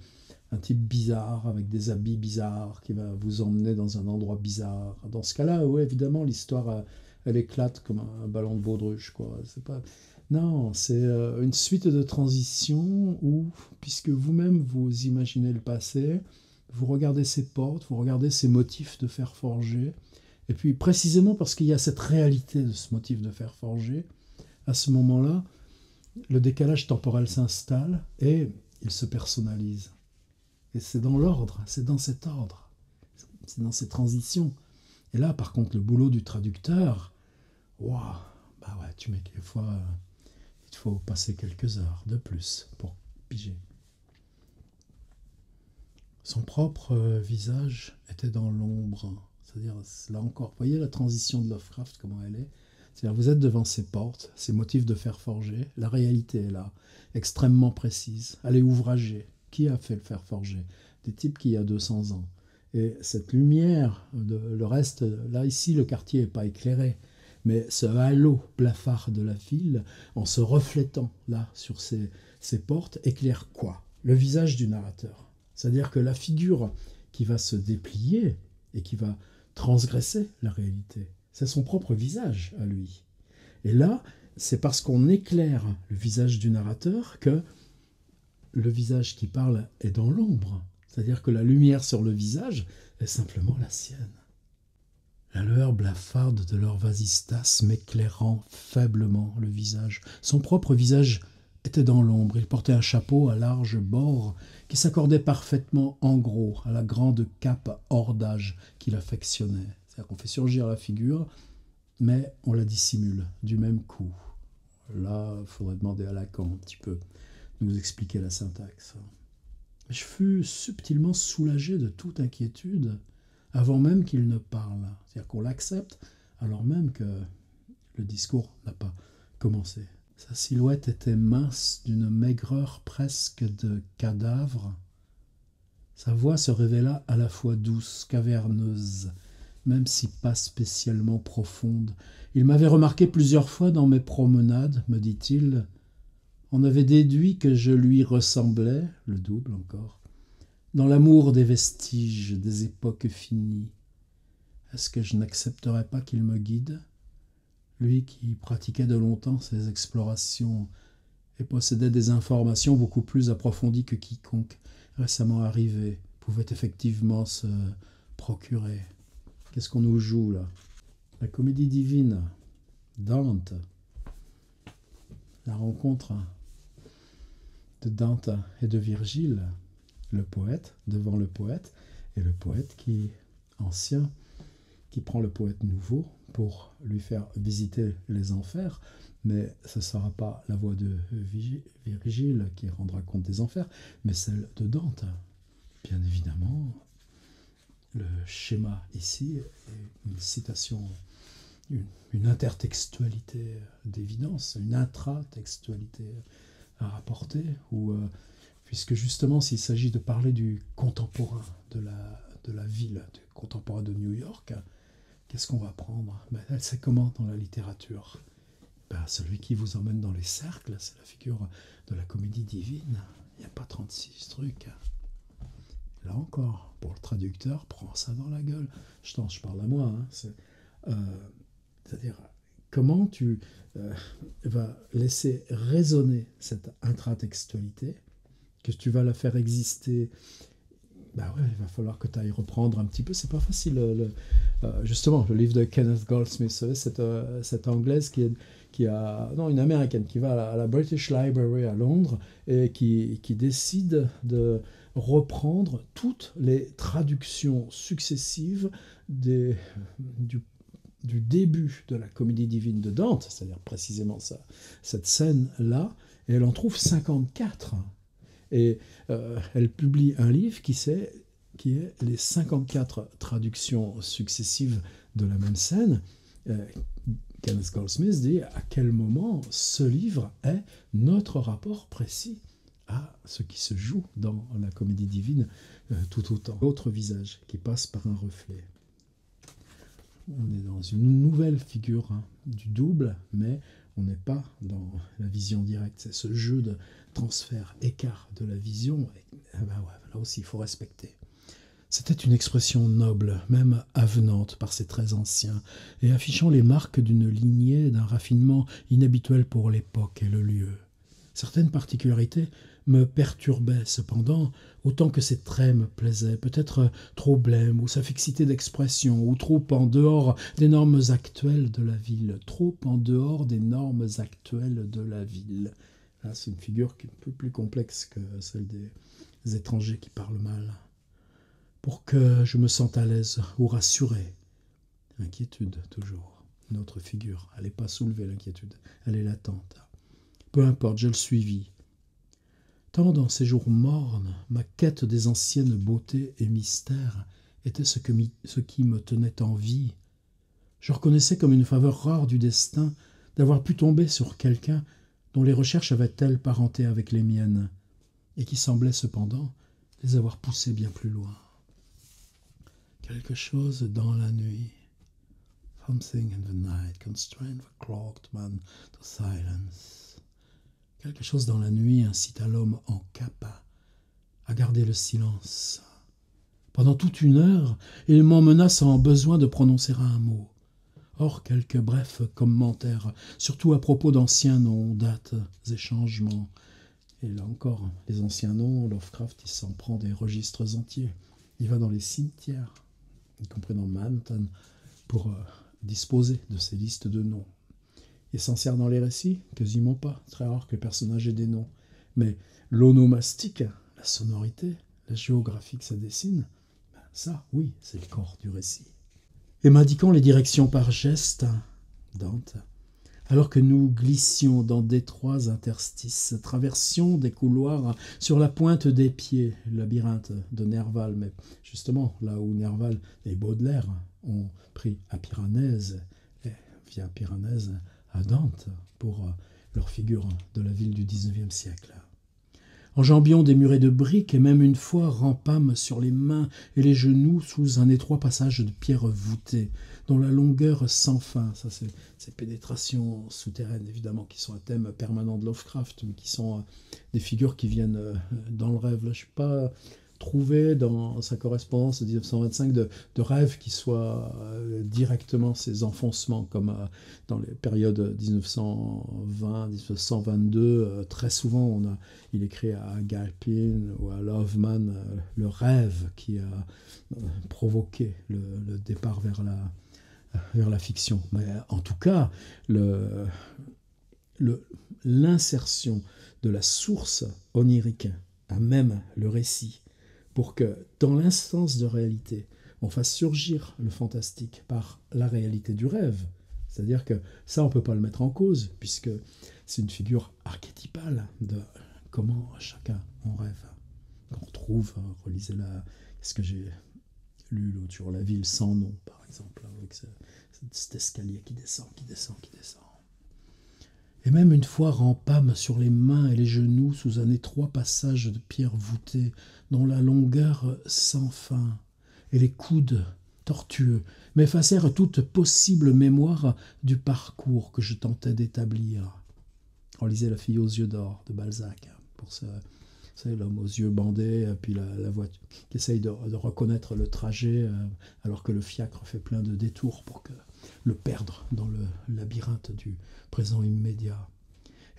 un type bizarre avec des habits bizarres qui va vous emmener dans un endroit bizarre. Dans ce cas-là, oui, évidemment, l'histoire elle éclate comme un ballon de baudruche, quoi. C'est pas... Non, c'est une suite de transitions où, puisque vous-même vous imaginez le passé, vous regardez ces portes, vous regardez ces motifs de fer forgé, et puis précisément parce qu'il y a cette réalité de ce motif de fer forgé, à ce moment-là, le décalage temporel s'installe et il se personnalise. Et c'est dans l'ordre, c'est dans cet ordre, c'est dans ces transitions. Et là, par contre, le boulot du traducteur, waouh, bah ouais, tu mets quelquefois... il faut passer quelques heures de plus pour piger. Son propre visage était dans l'ombre. C'est-à-dire, là encore, vous voyez la transition de Lovecraft, comment elle est? C'est-à-dire, vous êtes devant ces portes, ces motifs de fer forgé, la réalité est là, extrêmement précise, elle est ouvragée. Qui a fait le fer forgé? Des types qui, il y a 200 ans. Et cette lumière, le reste, là, ici, le quartier n'est pas éclairé, mais ce halo blafard de la ville, en se reflétant là sur ces portes, éclaire quoi? Le visage du narrateur. C'est-à-dire que la figure qui va se déplier et qui va transgresser la réalité, c'est son propre visage à lui. Et là, c'est parce qu'on éclaire le visage du narrateur que le visage qui parle est dans l'ombre. C'est-à-dire que la lumière sur le visage est simplement la sienne. La lueur blafarde de leur vasistas m'éclairant faiblement le visage. Son propre visage était dans l'ombre. Il portait un chapeau à larges bords qui s'accordait parfaitement en gros à la grande cape hors d'âge qu'il affectionnait. C'est-à-dire qu'on fait surgir la figure, mais on la dissimule du même coup. Là, il faudrait demander à Lacan un petit peu de nous expliquer la syntaxe. Je fus subtilement soulagé de toute inquiétude avant même qu'il ne parle. C'est-à-dire qu'on l'accepte alors même que le discours n'a pas commencé. Sa silhouette était mince d'une maigreur presque de cadavre. Sa voix se révéla à la fois douce, caverneuse, même si pas spécialement profonde. Il m'avait remarqué plusieurs fois dans mes promenades, me dit-il. On avait déduit que je lui ressemblais, le double encore, dans l'amour des vestiges des époques finies. Est-ce que je n'accepterais pas qu'il me guide, lui qui pratiquait de longtemps ses explorations et possédait des informations beaucoup plus approfondies que quiconque récemment arrivé pouvait effectivement se procurer? Qu'est-ce qu'on nous joue là? La comédie divine, Dante, la rencontre de Dante et de Virgile, le poète devant le poète, et le poète qui ancien, qui prend le poète nouveau pour lui faire visiter les enfers, mais ce ne sera pas la voix de Virgile qui rendra compte des enfers, mais celle de Dante. Bien évidemment, le schéma ici est une citation, une intertextualité d'évidence, une intratextualité à rapporter, où puisque justement, s'il s'agit de parler du contemporain de la ville, du contemporain de New York, qu'est-ce qu'on va prendre? C'est comment dans la littérature? Celui qui vous emmène dans les cercles, c'est la figure de la comédie divine. Il n'y a pas 36 trucs. Là encore, pour le traducteur, prends ça dans la gueule. Je parle à moi. Hein. C'est-à-dire, comment tu vas laisser résonner cette intratextualité, que tu vas la faire exister. Ouais, il va falloir que tu ailles reprendre un petit peu. C'est pas facile. Justement, le livre de Kenneth Goldsmith, vous savez, cette Anglaise une Américaine qui va à la British Library à Londres et qui décide de reprendre toutes les traductions successives du début de la comédie divine de Dante, c'est-à-dire précisément ça, cette scène-là, et elle en trouve 54. Et elle publie un livre qui est les 54 traductions successives de la même scène. Kenneth Goldsmith dit à quel moment ce livre est notre rapport précis à ce qui se joue dans la comédie divine tout autant. L'autre visage qui passe par un reflet. On est dans une nouvelle figure du double, mais on n'est pas dans la vision directe. C'est ce jeu de transfert, écart de la vision. Là aussi, il faut respecter. C'était une expression noble, même avenante par ses traits anciens, et affichant les marques d'une lignée d'un raffinement inhabituel pour l'époque et le lieu. Certaines particularités me perturbaient cependant, autant que ses traits me plaisaient, peut-être trop blême, ou sa fixité d'expression, ou trop en dehors des normes actuelles de la ville, trop en dehors des normes actuelles de la ville. Là, c'est une figure qui est un peu plus complexe que celle des étrangers qui parlent mal. Pour que je me sente à l'aise ou rassuré. Inquiétude, toujours. Une autre figure. Elle n'est pas soulevée, l'inquiétude. Elle est latente. Peu importe, je le suivis. Tant dans ces jours mornes, ma quête des anciennes beautés et mystères était ce qui me tenait en vie. Je reconnaissais comme une faveur rare du destin d'avoir pu tomber sur quelqu'un dont les recherches avaient telle parenté avec les miennes, et qui semblait cependant les avoir poussées bien plus loin. Quelque chose dans la nuit. Something in the night constrained the clocked man to silence. Quelque chose dans la nuit incite à l'homme en capa à garder le silence. Pendant toute une heure, il m'emmena sans besoin de prononcer un mot. Or, quelques brefs commentaires, surtout à propos d'anciens noms, dates et changements. Et là encore, les anciens noms, Lovecraft, il s'en prend des registres entiers. Il va dans les cimetières, y compris dans Manhattan, pour disposer de ces listes de noms. Il s'en sert dans les récits? Quasiment pas. Très rare que les personnages aient des noms. Mais l'onomastique, la sonorité, la géographie que ça dessine, ça, oui, c'est le corps du récit. Et m'indiquant les directions par geste, Dante, alors que nous glissions dans d'étroits interstices, traversions des couloirs sur la pointe des pieds, le labyrinthe de Nerval, mais justement là où Nerval et Baudelaire ont pris à Piranèse, et via Piranèse à Dante, pour leur figure de la ville du XIXe siècle. Enjambions des murets de briques et même une fois rampâmes sur les mains et les genoux sous un étroit passage de pierre voûtée, dont la longueur sans fin, ça c'est ces pénétrations souterraines évidemment qui sont un thème permanent de Lovecraft, mais qui sont des figures qui viennent dans le rêve. Là, je ne suis pas trouvé dans sa correspondance de 1925 de rêves qui soient directement ces enfoncements, comme dans les périodes 1920-1922. Très souvent, il écrit à Galpin ou à Loveman le rêve qui a provoqué le départ vers la fiction. Mais en tout cas, l'insertion de la source onirique à même le récit, pour que, dans l'instance de réalité, on fasse surgir le fantastique par la réalité du rêve. C'est-à-dire que ça, on ne peut pas le mettre en cause, puisque c'est une figure archétypale de comment chacun en rêve. On retrouve, relisez-la, qu'est-ce que j'ai lu l'autre jour, La ville sans nom, par exemple, avec cet escalier qui descend, qui descend, qui descend. Et même une fois rampâmes sur les mains et les genoux sous un étroit passage de pierre voûtée, dont la longueur sans fin, et les coudes tortueux m'effacèrent toute possible mémoire du parcours que je tentais d'établir. On lisait La fille aux yeux d'or de Balzac, pour ça. C'est l'homme aux yeux bandés, puis la voiture qui essaye de reconnaître le trajet, alors que le fiacre fait plein de détours pour le perdre dans le labyrinthe du présent immédiat.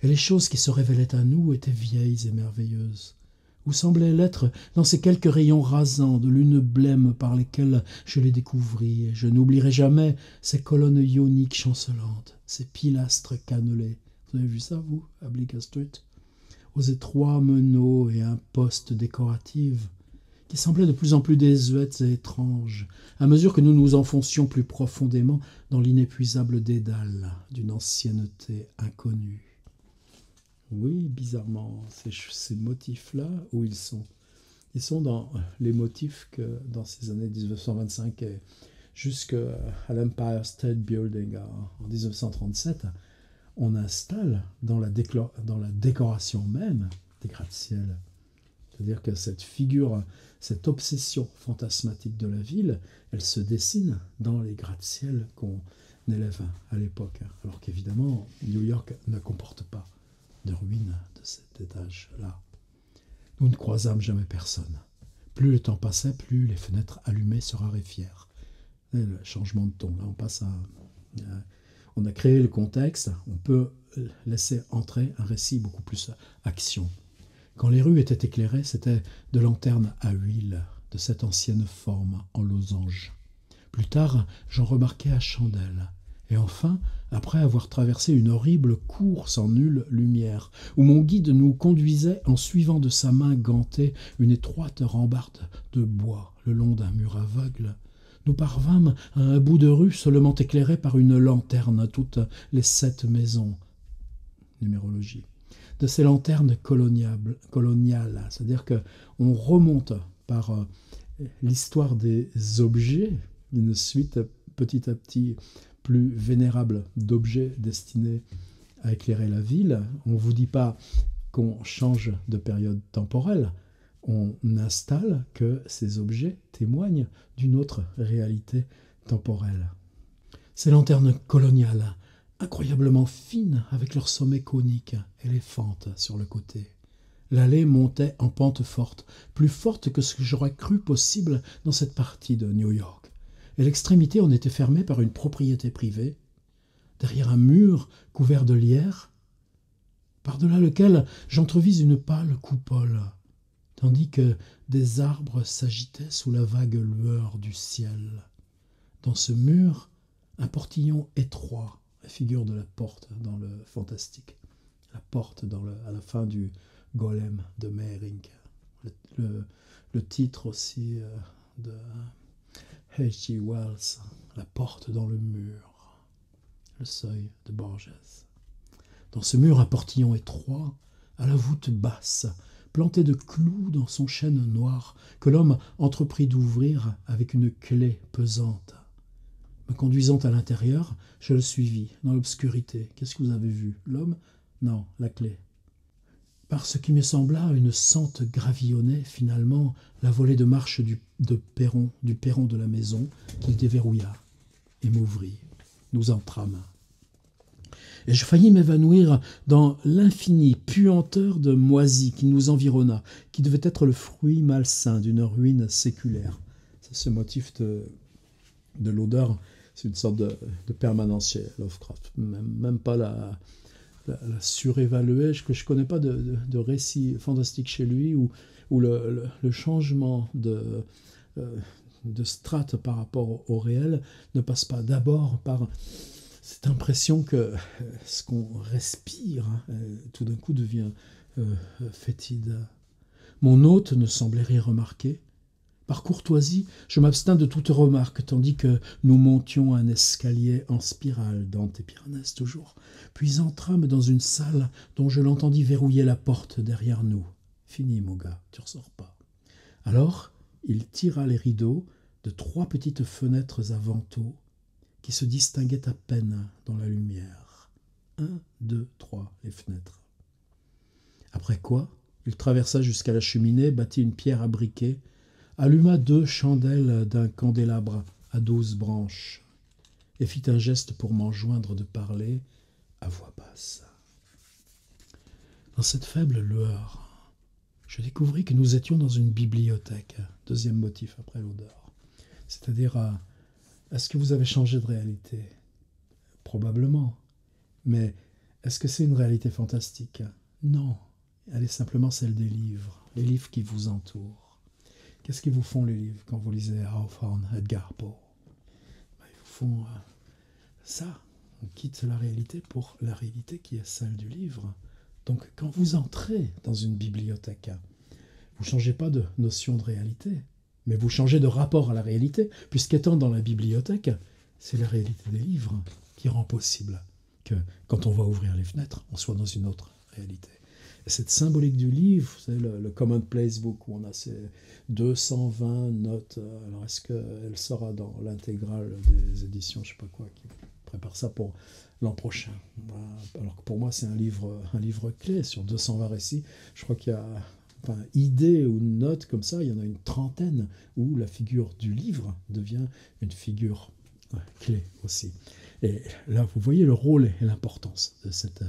Et les choses qui se révélaient à nous étaient vieilles et merveilleuses, ou semblaient l'être dans ces quelques rayons rasants de lune blême par lesquels je les découvris, et je n'oublierai jamais ces colonnes ioniques chancelantes, ces pilastres cannelés. Vous avez vu ça, vous, à Bleecker Street, aux étroits meneaux et impostes décoratives, qui semblaient de plus en plus désuètes et étranges, à mesure que nous nous enfoncions plus profondément dans l'inépuisable dédale d'une ancienneté inconnue. Oui, bizarrement, ces motifs-là, où ils sont? Ils sont dans les motifs que, dans ces années 1925 et jusqu'à l'Empire State Building en 1937, on installe dans la décoration même des gratte-ciel. C'est-à-dire que cette figure, cette obsession fantasmatique de la ville, elle se dessine dans les gratte-ciel qu'on élève à l'époque. Alors qu'évidemment, New York ne comporte pas de ruines de cet étage-là. Nous ne croisâmes jamais personne. Plus le temps passait, plus les fenêtres allumées se raréfièrent. Et le changement de ton, là on passe à... On a créé le contexte, on peut laisser entrer un récit beaucoup plus action. Quand les rues étaient éclairées, c'était de lanternes à huile, de cette ancienne forme en losange. Plus tard, j'en remarquai à chandelle. Et enfin, après avoir traversé une horrible cour sans nulle lumière, où mon guide nous conduisait en suivant de sa main gantée une étroite rambarde de bois le long d'un mur aveugle, nous parvînmes à un bout de rue seulement éclairé par une lanterne à toutes les 7 maisons. Numérologie. De ces lanternes coloniales, c'est-à-dire qu'on remonte par l'histoire des objets, une suite petit à petit plus vénérable d'objets destinés à éclairer la ville. On ne vous dit pas qu'on change de période temporelle, on installe que ces objets témoignent d'une autre réalité temporelle. Ces lanternes coloniales, incroyablement fines avec leur sommet conique et les fentes sur le côté. L'allée montait en pente forte, plus forte que ce que j'aurais cru possible dans cette partie de New York. Et l'extrémité en était fermée par une propriété privée, derrière un mur couvert de lierre, par-delà lequel j'entrevis une pâle coupole, tandis que des arbres s'agitaient sous la vague lueur du ciel. Dans ce mur, un portillon étroit, la figure de la porte dans le fantastique, la porte à la fin du Golem de Meerink, le titre aussi de H.G. Wells, la porte dans le mur, le seuil de Borges. Dans ce mur, un portillon étroit, à la voûte basse, planté de clous dans son chêne noir, que l'homme entreprit d'ouvrir avec une clé pesante. Me conduisant à l'intérieur, je le suivis, dans l'obscurité. Qu'est-ce que vous avez vu? L'homme? Non, la clé. Par ce qui me sembla, une sente gravillonnait finalement la volée de marche du perron de la maison, qu'il déverrouilla et m'ouvrit. Nous entrâmes. Et je faillis m'évanouir dans l'infinie puanteur de moisie qui nous environna, qui devait être le fruit malsain d'une ruine séculaire. C'est ce motif de l'odeur, c'est une sorte de permanence chez Lovecraft. Même pas la surévaluer, que je ne connais pas de récit fantastique chez lui où le changement de strate par rapport au réel ne passe pas d'abord par cette impression que ce qu'on respire tout d'un coup devient fétide. Mon hôte ne semblait rien remarquer. Par courtoisie, je m'abstins de toute remarque, tandis que nous montions un escalier en spirale, Dante et Piranèse toujours, puis entrâmes dans une salle dont je l'entendis verrouiller la porte derrière nous. « Fini, mon gars, tu ressors pas. » Alors, il tira les rideaux de 3 petites fenêtres à vantaux qui se distinguaient à peine dans la lumière. 1, 2, 3, les fenêtres. Après quoi, il traversa jusqu'à la cheminée, battit une pierre à briquet, alluma 2 chandelles d'un candélabre à 12 branches, et fit un geste pour m'enjoindre de parler à voix basse. Dans cette faible lueur, je découvris que nous étions dans une bibliothèque. Deuxième motif après l'odeur. C'est-à-dire, est-ce que vous avez changé de réalité ? Probablement. Mais est-ce que c'est une réalité fantastique ? Non. Elle est simplement celle des livres, les livres qui vous entourent. Qu'est-ce qu'ils vous font les livres quand vous lisez Hawthorne, Edgar Poe ? Ils vous font ça. On quitte la réalité pour la réalité qui est celle du livre. Donc quand vous entrez dans une bibliothèque, vous ne changez pas de notion de réalité, mais vous changez de rapport à la réalité, puisqu'étant dans la bibliothèque, c'est la réalité des livres qui rend possible que quand on va ouvrir les fenêtres, on soit dans une autre réalité. Et cette symbolique du livre, c'est le Commonplace Book, où on a ces 220 notes. Alors est-ce qu'elle sera dans l'intégrale des éditions, je ne sais pas quoi, qui prépare ça pour l'an prochain. Alors que pour moi, c'est un livre clé sur 220 récits. Je crois qu'il y a idées ou notes comme ça, il y en a une trentaine où la figure du livre devient une figure clé aussi. Et là, vous voyez le rôle et l'importance de cette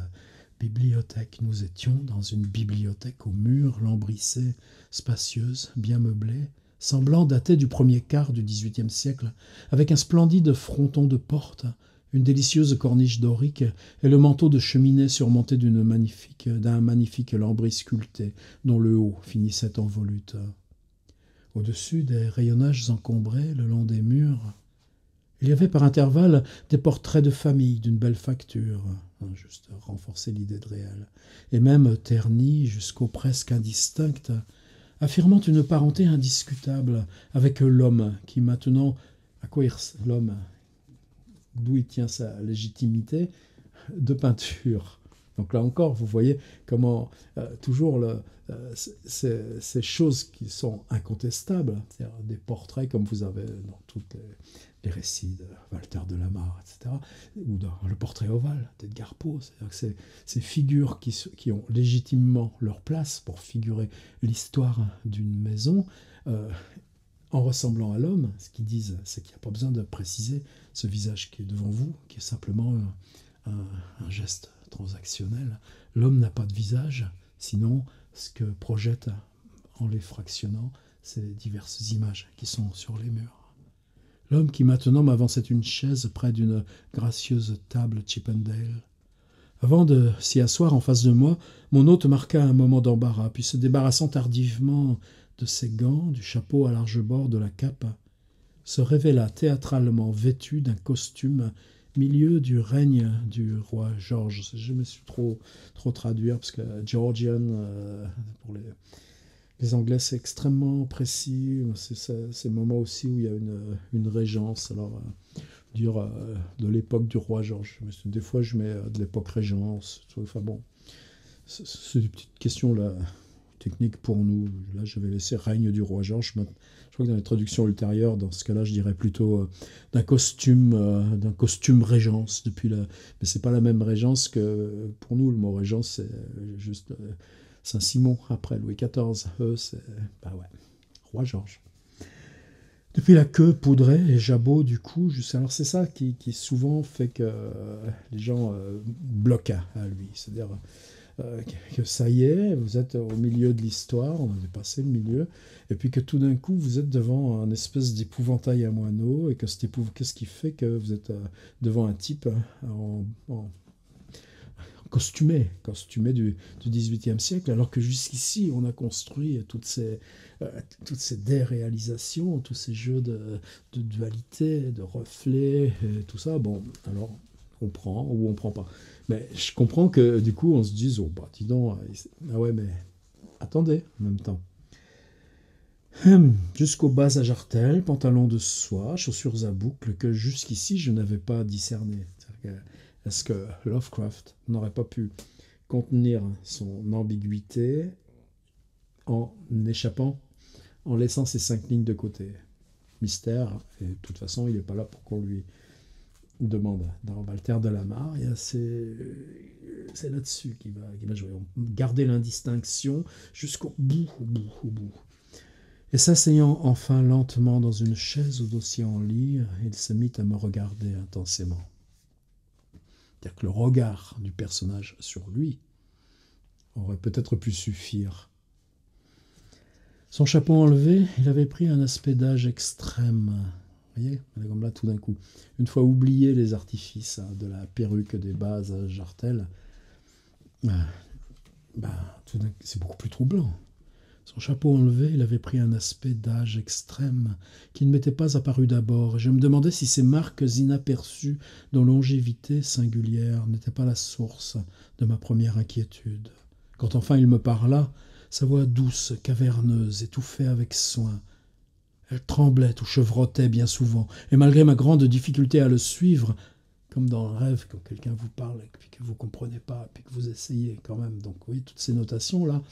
bibliothèque. Nous étions dans une bibliothèque aux murs lambrissés, spacieuse, bien meublée, semblant dater du premier quart du XVIIIe siècle, avec un splendide fronton de porte, une délicieuse corniche dorique et le manteau de cheminée surmonté d'un magnifique lambris sculpté dont le haut finissait en volute. Au-dessus des rayonnages encombrés le long des murs, il y avait par intervalles des portraits de famille d'une belle facture, juste renforcer l'idée de réel, et même ternis jusqu'au presque indistinct, affirmant une parenté indiscutable avec l'homme qui maintenant, à quoi l'homme, d'où il tient sa légitimité, de peinture. Donc là encore, vous voyez comment toujours ces choses qui sont incontestables, c'est-à-dire des portraits comme vous avez dans tous les récits de Walter de la Mare, etc., ou dans le portrait ovale d'Edgar Poe, c'est-à-dire que ces figures qui ont légitimement leur place pour figurer l'histoire d'une maison, en ressemblant à l'homme, ce qu'ils disent, c'est qu'il n'y a pas besoin de préciser ce visage qui est devant vous, qui est simplement un geste transactionnel. L'homme n'a pas de visage, sinon ce que projette en les fractionnant ces diverses images qui sont sur les murs. L'homme qui maintenant m'avançait une chaise près d'une gracieuse table Chippendale. Avant de s'y asseoir en face de moi, mon hôte marqua un moment d'embarras, puis se débarrassant tardivement de ses gants, du chapeau à large bord, de la cape, se révéla théâtralement vêtu d'un costume milieu du règne du roi George. Je me suis trop traduire, parce que Georgian, pour les Anglais, c'est extrêmement précis. C'est le moment aussi où il y a une régence. Alors, dire de l'époque du roi George. Des fois, je mets de l'époque régence. Enfin bon, c'est des petites questions là, techniques pour nous. Là, je vais laisser règne du roi George. Je crois que dans les traductions ultérieures, dans ce cas-là, je dirais plutôt d'un costume régence. Mais c'est pas la même régence que pour nous. Le mot régence, c'est juste Saint-Simon après Louis XIV. Eux, c'est roi George. Depuis la queue poudrée et jabot du cou, alors c'est ça qui souvent fait que les gens bloquent à lui. C'est-à-dire que ça y est, vous êtes au milieu de l'histoire, on a dépassé le milieu, et puis que tout d'un coup vous êtes devant un espèce d'épouvantail à moineaux, et que qu'est-ce qui fait que vous êtes devant un type en costumé du XVIIIe siècle, alors que jusqu'ici on a construit toutes ces déréalisations, tous ces jeux de dualité, de reflets, et tout ça. Bon, alors on prend ou on prend pas. Mais je comprends que du coup on se dise, oh bah dis donc, ah ouais mais attendez en même temps. Jusqu'aux bas à jartelles, pantalon de soie, chaussures à boucles que jusqu'ici je n'avais pas discerné. Est-ce que Lovecraft n'aurait pas pu contenir son ambiguïté en échappant, en laissant ces 5 lignes de côté ? Mystère, et de toute façon, il n'est pas là pour qu'on lui demande dans Walter de la Mare, et c'est là-dessus qu'il va jouer. Garder l'indistinction jusqu'au bout, au bout, au bout. Et s'asseyant enfin lentement dans une chaise au dossier en lit, il se mit à me regarder intensément. C'est-à-dire que le regard du personnage sur lui aurait peut-être pu suffire. Son chapeau enlevé, il avait pris un aspect d'âge extrême. Vous voyez, comme là tout d'un coup. Une fois oublié les artifices de la perruque des bases jartelles, c'est beaucoup plus troublant. Son chapeau enlevé, il avait pris un aspect d'âge extrême qui ne m'était pas apparu d'abord, et je me demandais si ces marques inaperçues de longévité singulière n'étaient pas la source de ma première inquiétude. Quand enfin il me parla, sa voix douce, caverneuse, étouffée avec soin, elle tremblait ou chevrotait bien souvent, et malgré ma grande difficulté à le suivre, comme dans un rêve, quand quelqu'un vous parle et puis que vous ne comprenez pas, puis que vous essayez quand même. Donc oui, toutes ces notations-là,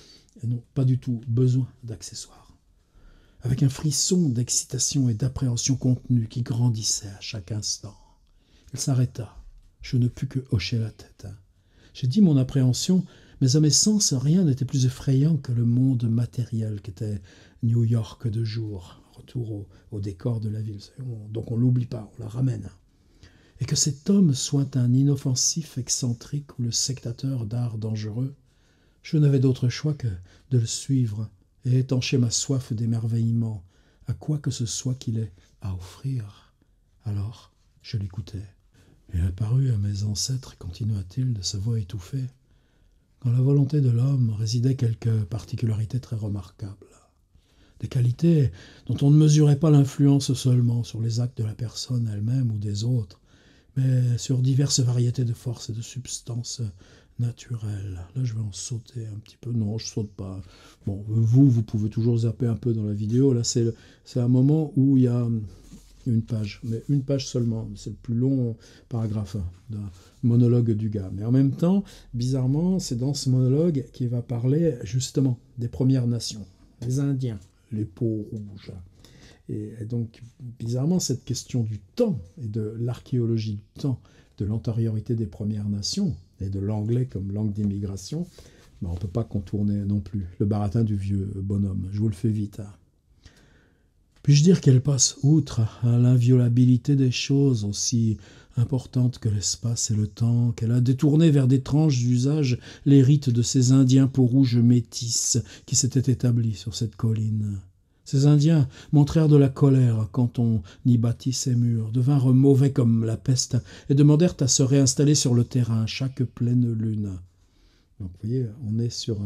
elles n'ont pas du tout besoin d'accessoires. Avec un frisson d'excitation et d'appréhension contenue qui grandissait à chaque instant. Il s'arrêta. Je ne pus que hocher la tête. J'ai dit mon appréhension, mais à mes sens, rien n'était plus effrayant que le monde matériel qu'était New York de jour. Retour au décor de la ville. Donc on ne l'oublie pas, on la ramène. Et que cet homme soit un inoffensif excentrique ou le sectateur d'art dangereux, je n'avais d'autre choix que de le suivre et étancher ma soif d'émerveillement à quoi que ce soit qu'il ait à offrir. Alors, je l'écoutais. Il apparut à mes ancêtres, continua-t-il de sa voix étouffée, qu'en la volonté de l'homme résidaient quelques particularités très remarquables. Des qualités dont on ne mesurait pas l'influence seulement sur les actes de la personne elle-même ou des autres, mais sur diverses variétés de forces et de substances naturelles. Là, je vais en sauter un petit peu. Non, je saute pas. Bon, vous pouvez toujours zapper un peu dans la vidéo. Là, c'est un moment où il y a une page, mais une page seulement. C'est le plus long paragraphe d'un monologue du gars. Mais en même temps, bizarrement, c'est dans ce monologue qu'il va parler justement des Premières Nations, les Indiens, les peaux rouges. Et donc, bizarrement, cette question du temps et de l'archéologie du temps, de l'antériorité des Premières Nations et de l'anglais comme langue d'immigration, on ne peut pas contourner non plus le baratin du vieux bonhomme. Je vous le fais vite. Puis-je dire qu'elle passe outre à l'inviolabilité des choses aussi importantes que l'espace et le temps, qu'elle a détourné vers d'étranges usages les rites de ces Indiens peaux-rouges métis qui s'étaient établis sur cette colline. Ces Indiens montrèrent de la colère quand on y bâtit ces murs, devinrent mauvais comme la peste et demandèrent à se réinstaller sur le terrain chaque pleine lune. Donc vous voyez, on est sur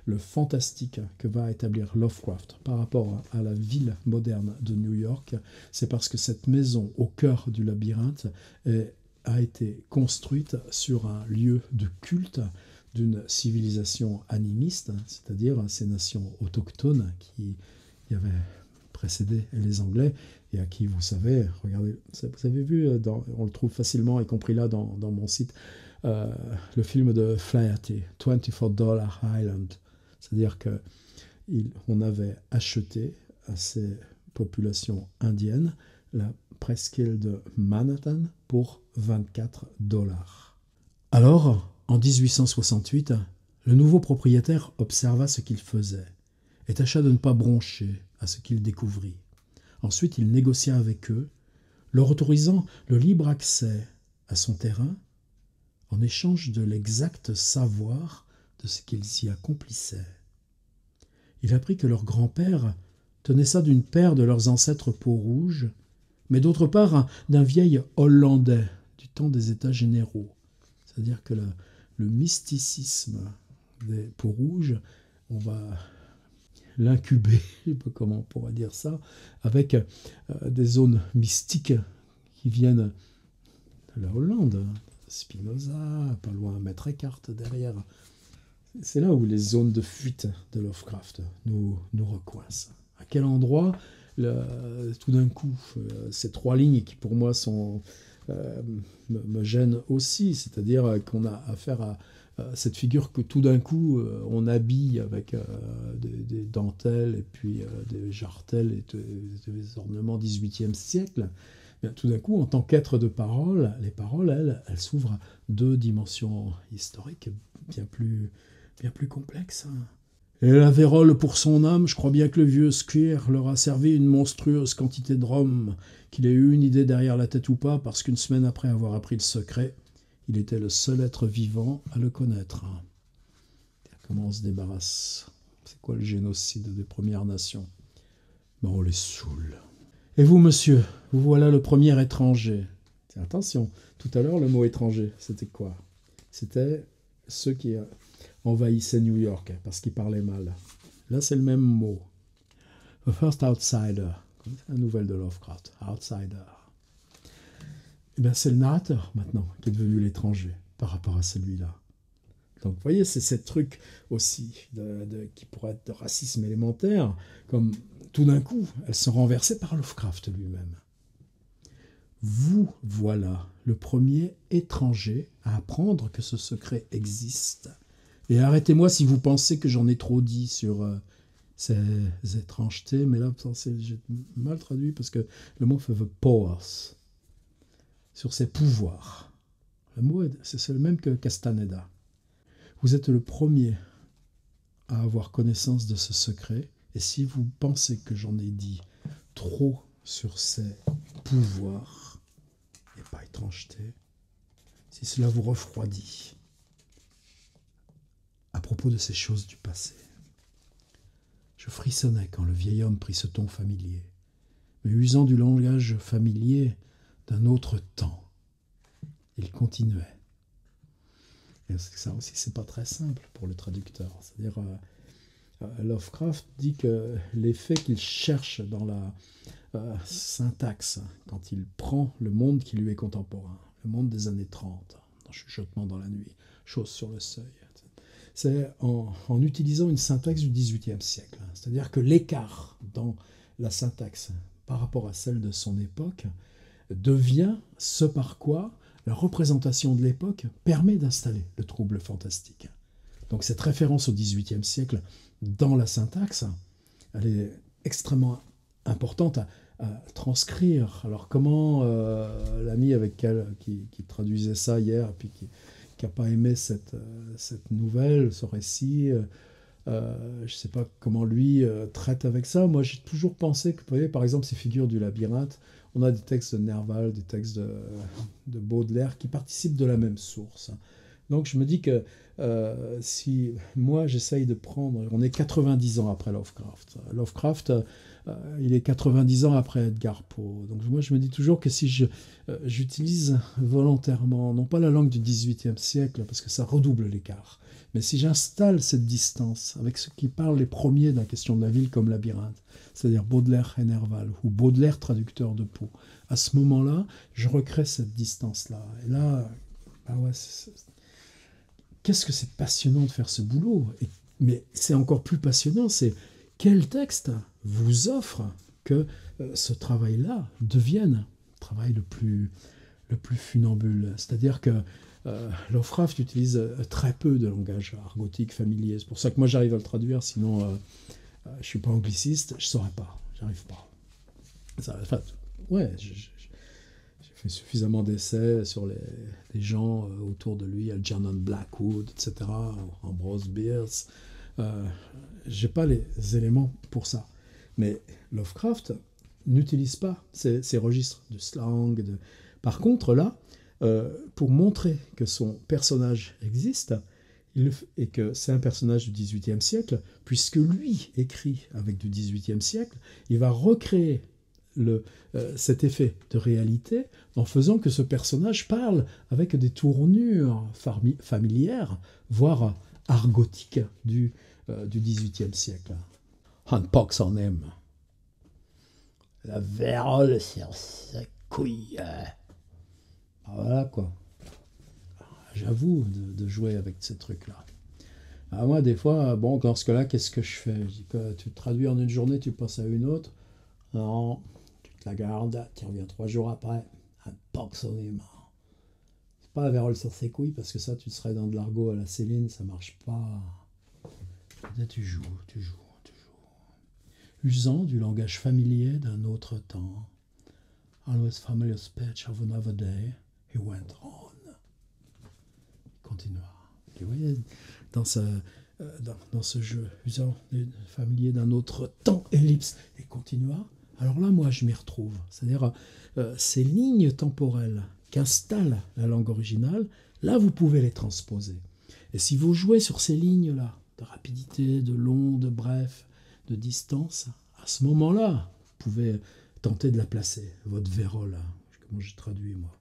le fantastique que va établir Lovecraft par rapport à la ville moderne de New York. C'est parce que cette maison au cœur du labyrinthe a été construite sur un lieu de culte d'une civilisation animiste, c'est-à-dire ces nations autochtones qui avait précédé les Anglais et à qui, vous savez, regardez, vous avez vu, on le trouve facilement, y compris là dans mon site, le film de Flaherty, $24 Island. C'est-à-dire qu'on avait acheté à ces populations indiennes la presqu'île de Manhattan pour $24. Alors, en 1868, le nouveau propriétaire observa ce qu'il faisait et tâcha de ne pas broncher à ce qu'il découvrit. Ensuite, il négocia avec eux, leur autorisant le libre accès à son terrain en échange de l'exact savoir de ce qu'ils y accomplissaient. Il apprit que leur grand-père tenait ça d'une paire de leurs ancêtres peaux-rouges, mais d'autre part d'un vieil Hollandais du temps des États généraux. C'est-à-dire que le mysticisme des peaux-rouges, on va l'incuber, je ne sais pas comment on pourrait dire ça, avec des zones mystiques qui viennent de la Hollande, Spinoza, pas loin Maître Eckhart derrière. C'est là où les zones de fuite de Lovecraft nous recoincent. À quel endroit, tout d'un coup, ces trois lignes qui pour moi me gênent aussi, c'est-à-dire qu'on a affaire à cette figure que tout d'un coup on habille avec des dentelles et puis des jartelles et des ornements 18e siècle, Bien, tout d'un coup, en tant qu'être de parole, les paroles, elles s'ouvrent à deux dimensions historiques bien plus complexes. Et la vérole pour son âme, je crois bien que le vieux Squire leur a servi une monstrueuse quantité de rhum, qu'il ait eu une idée derrière la tête ou pas, parce qu'une semaine après avoir appris le secret, il était le seul être vivant à le connaître. Comment on se débarrasse? C'est quoi le génocide des Premières Nations? Ben, on les saoule. Et vous, monsieur, vous voilà le premier étranger. Attention, tout à l'heure, le mot étranger, c'était quoi? C'était ceux qui envahissaient New York parce qu'ils parlaient mal. Là, c'est le même mot. The first outsider. C'est la nouvelle de Lovecraft. Outsider. Et bien, c'est le narrateur, maintenant, qui est devenu l'étranger par rapport à celui-là. Donc, vous voyez, c'est ce truc aussi qui pourrait être de racisme élémentaire, comme tout d'un coup, elles sont renversées par Lovecraft lui-même. Vous voilà le premier étranger à apprendre que ce secret existe. Et arrêtez-moi si vous pensez que j'en ai trop dit sur ces étrangetés, mais là, j'ai mal traduit parce que le mot fait the powers, sur ses pouvoirs. Le mot, c'est le même que Castaneda. Vous êtes le premier à avoir connaissance de ce secret, et si vous pensez que j'en ai dit trop sur ses pouvoirs, et pas étrangeté, si cela vous refroidit à propos de ces choses du passé. Je frissonnais quand le vieil homme prit ce ton familier, mais usant du langage familier d'un autre temps. Il continuait. Et ça aussi, c'est pas très simple pour le traducteur. C'est-à-dire, Lovecraft dit que l'effet qu'il cherche dans la syntaxe, quand il prend le monde qui lui est contemporain, le monde des années 30, dans Chuchotement dans la nuit, Chose sur le seuil, c'est en utilisant une syntaxe du XVIIIe siècle. C'est-à-dire que l'écart dans la syntaxe par rapport à celle de son époque devient ce par quoi la représentation de l'époque permet d'installer le trouble fantastique. Donc cette référence au XVIIIe siècle dans la syntaxe, elle est extrêmement importante à transcrire. Alors comment l'ami qui traduisait ça hier, puis qui n'a pas aimé cette nouvelle, ce récit, je ne sais pas comment lui traite avec ça. Moi, j'ai toujours pensé que, vous voyez, par exemple, ces figures du labyrinthe, on a des textes de Nerval, des textes de Baudelaire qui participent de la même source. Donc je me dis que si moi j'essaye de prendre... On est 90 ans après Lovecraft. Lovecraft, il est 90 ans après Edgar Poe. Donc moi je me dis toujours que si j'utilise volontairement, non pas la langue du XVIIIe siècle, parce que ça redouble l'écart, mais si j'installe cette distance avec ceux qui parlent les premiers de la question de la ville comme labyrinthe, c'est-à-dire Baudelaire et Nerval, ou Baudelaire traducteur de Poe, à ce moment-là, je recrée cette distance-là. Et là, bah ouais, qu'est-ce que c'est passionnant de faire ce boulot. Mais c'est encore plus passionnant, c'est quel texte vous offre que ce travail-là devienne le travail le plus funambule. C'est-à-dire que Lovecraft utilise très peu de langage argotique familier. C'est pour ça que moi j'arrive à le traduire, sinon je ne suis pas angliciste, je ne saurais pas, j'arrive pas. Enfin, ouais, j'ai fait suffisamment d'essais sur les gens autour de lui, Algernon Blackwood, etc., Ambrose Bierce. J'ai pas les éléments pour ça. Mais Lovecraft n'utilise pas ces registres de slang. Par contre, là, pour montrer que son personnage existe, et que c'est un personnage du XVIIIe siècle, puisque lui écrit avec du XVIIIe siècle, il va recréer cet effet de réalité en faisant que ce personnage parle avec des tournures familières, voire argotiques du XVIIIe siècle. Un pox en aime. La vérole sur sa couille. Voilà quoi. J'avoue de jouer avec ces trucs-là. Moi, des fois, bon, dans ce cas-là, qu'est-ce que je fais? Je dis que tu traduis en une journée, tu passes à une autre. Non, tu te la gardes, tu reviens 3 jours après. Un pox au nez. C'est pas la vérole sur ses couilles, parce que ça, tu serais dans de l'argot à la Céline, ça marche pas. Là, tu joues. Usant du langage familier d'un autre temps. always familiar speech of another day, he went on. Il continua. Vous voyez, dans ce jeu, usant familier d'un autre temps, ellipse, et continua. Alors là, moi, je m'y retrouve. C'est-à-dire, ces lignes temporelles qu'installe la langue originale, là, vous pouvez les transposer. Et si vous jouez sur ces lignes-là, de rapidité, de long, de bref, de distance, à ce moment-là, vous pouvez tenter de la placer, votre vérole. Comment je traduis, moi?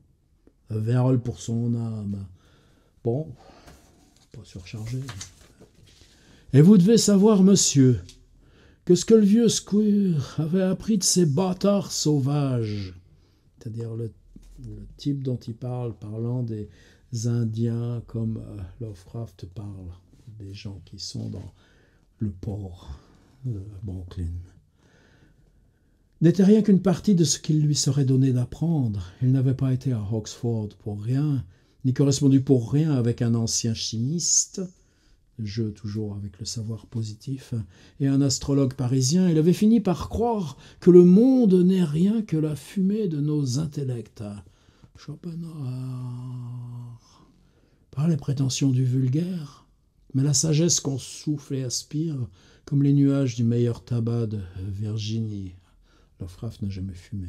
Vérole pour son âme. Bon, pas surchargé. Et vous devez savoir, monsieur, que ce que le vieux Squire avait appris de ces bâtards sauvages, c'est-à-dire le type dont il parle, parlant des Indiens comme Lovecraft parle, des gens qui sont dans le port de Brooklyn, n'était rien qu'une partie de ce qu'il lui serait donné d'apprendre. Il n'avait pas été à Oxford pour rien, ni correspondu pour rien avec un ancien chimiste, jeu toujours avec le savoir positif, et un astrologue parisien. Il avait fini par croire que le monde n'est rien que la fumée de nos intellects. Schopenhauer, pas les prétentions du vulgaire, mais la sagesse qu'on souffle et aspire, comme les nuages du meilleur tabac de Virginie. Lovecraft n'a jamais fumé.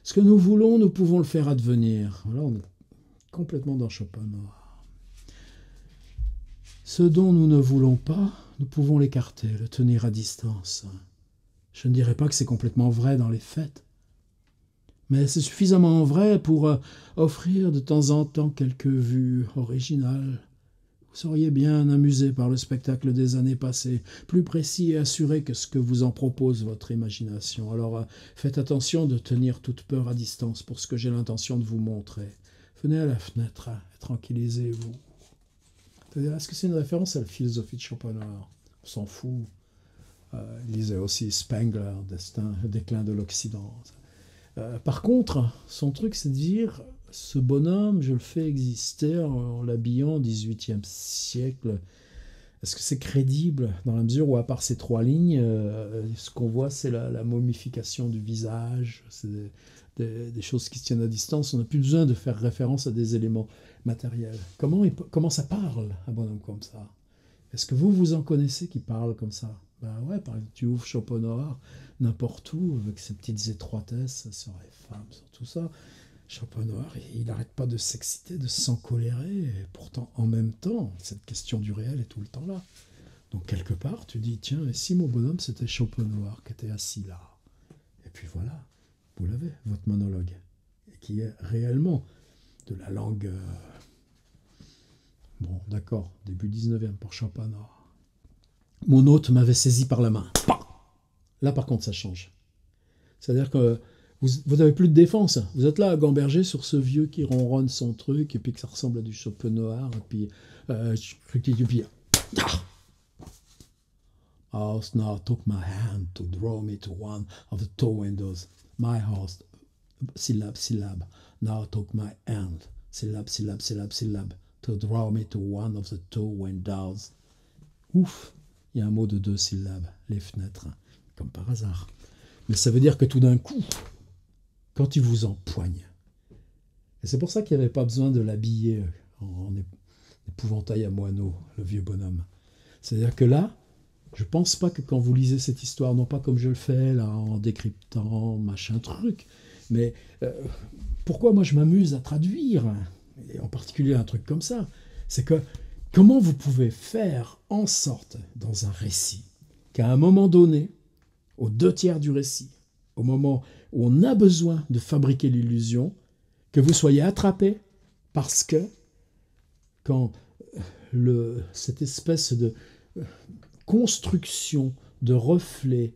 Ce que nous voulons, nous pouvons le faire advenir. Là, on est complètement dans Schopenhauer. Ce dont nous ne voulons pas, nous pouvons l'écarter, le tenir à distance. Je ne dirais pas que c'est complètement vrai dans les faits, mais c'est suffisamment vrai pour offrir de temps en temps quelques vues originales. Vous seriez bien amusé par le spectacle des années passées, plus précis et assuré que ce que vous en propose votre imagination. Alors faites attention de tenir toute peur à distance pour ce que j'ai l'intention de vous montrer. Venez à la fenêtre et tranquillisez-vous. Est-ce que c'est une référence à la philosophie de Schopenhauer? On s'en fout. Il lisait aussi Spengler, Déclin de l'Occident. Par contre, son truc, c'est de dire, ce bonhomme, je le fais exister en l'habillant au XVIIIe siècle. Est-ce que c'est crédible dans la mesure où, à part ces trois lignes, ce qu'on voit, c'est la momification du visage, c'est des choses qui se tiennent à distance. On n'a plus besoin de faire référence à des éléments matériels. Comment ça parle, un bonhomme comme ça? Est-ce que vous en connaissez qui parlent comme ça? Ben ouais, par exemple, tu ouvres Schopenhauer n'importe où, avec ses petites étroitesses sur les femmes, sur tout ça. Schopenhauer, il n'arrête pas de s'exciter, de s'encolérer, et pourtant, en même temps, cette question du réel est tout le temps là. Donc, quelque part, tu dis, tiens, et si mon bonhomme, c'était Schopenhauer qui était assis là? Et puis voilà, vous l'avez, votre monologue, et qui est réellement de la langue... Bon, d'accord, début 19e pour Schopenhauer. Mon hôte m'avait saisi par la main. Pah! Là, par contre, ça change. C'est-à-dire que vous n'avez plus de défense. Vous êtes là à gamberger sur ce vieux qui ronronne son truc, et puis que ça ressemble à du Schopenhauer, et puis... House now took my hand to draw me to one of the two windows. My house, syllab, syllab, now took my hand, syllab, syllab, syllab, syllab, to draw me to one of the two windows. Ouf, il y a un mot de 2 syllabes, les fenêtres, comme par hasard. Mais ça veut dire que tout d'un coup, quand il vous empoigne, et c'est pour ça qu'il n'y avait pas besoin de l'habiller en épouvantail à moineau, le vieux bonhomme. C'est-à-dire que là, je ne pense pas que quand vous lisez cette histoire, non pas comme je le fais, là, en décryptant, machin truc, mais pourquoi moi je m'amuse à traduire, et en particulier un truc comme ça, c'est que comment vous pouvez faire en sorte, dans un récit, qu'à un moment donné, aux 2/3 du récit, au moment où on a besoin de fabriquer l'illusion, que vous soyez attrapé parce que quand cette espèce de construction de reflets,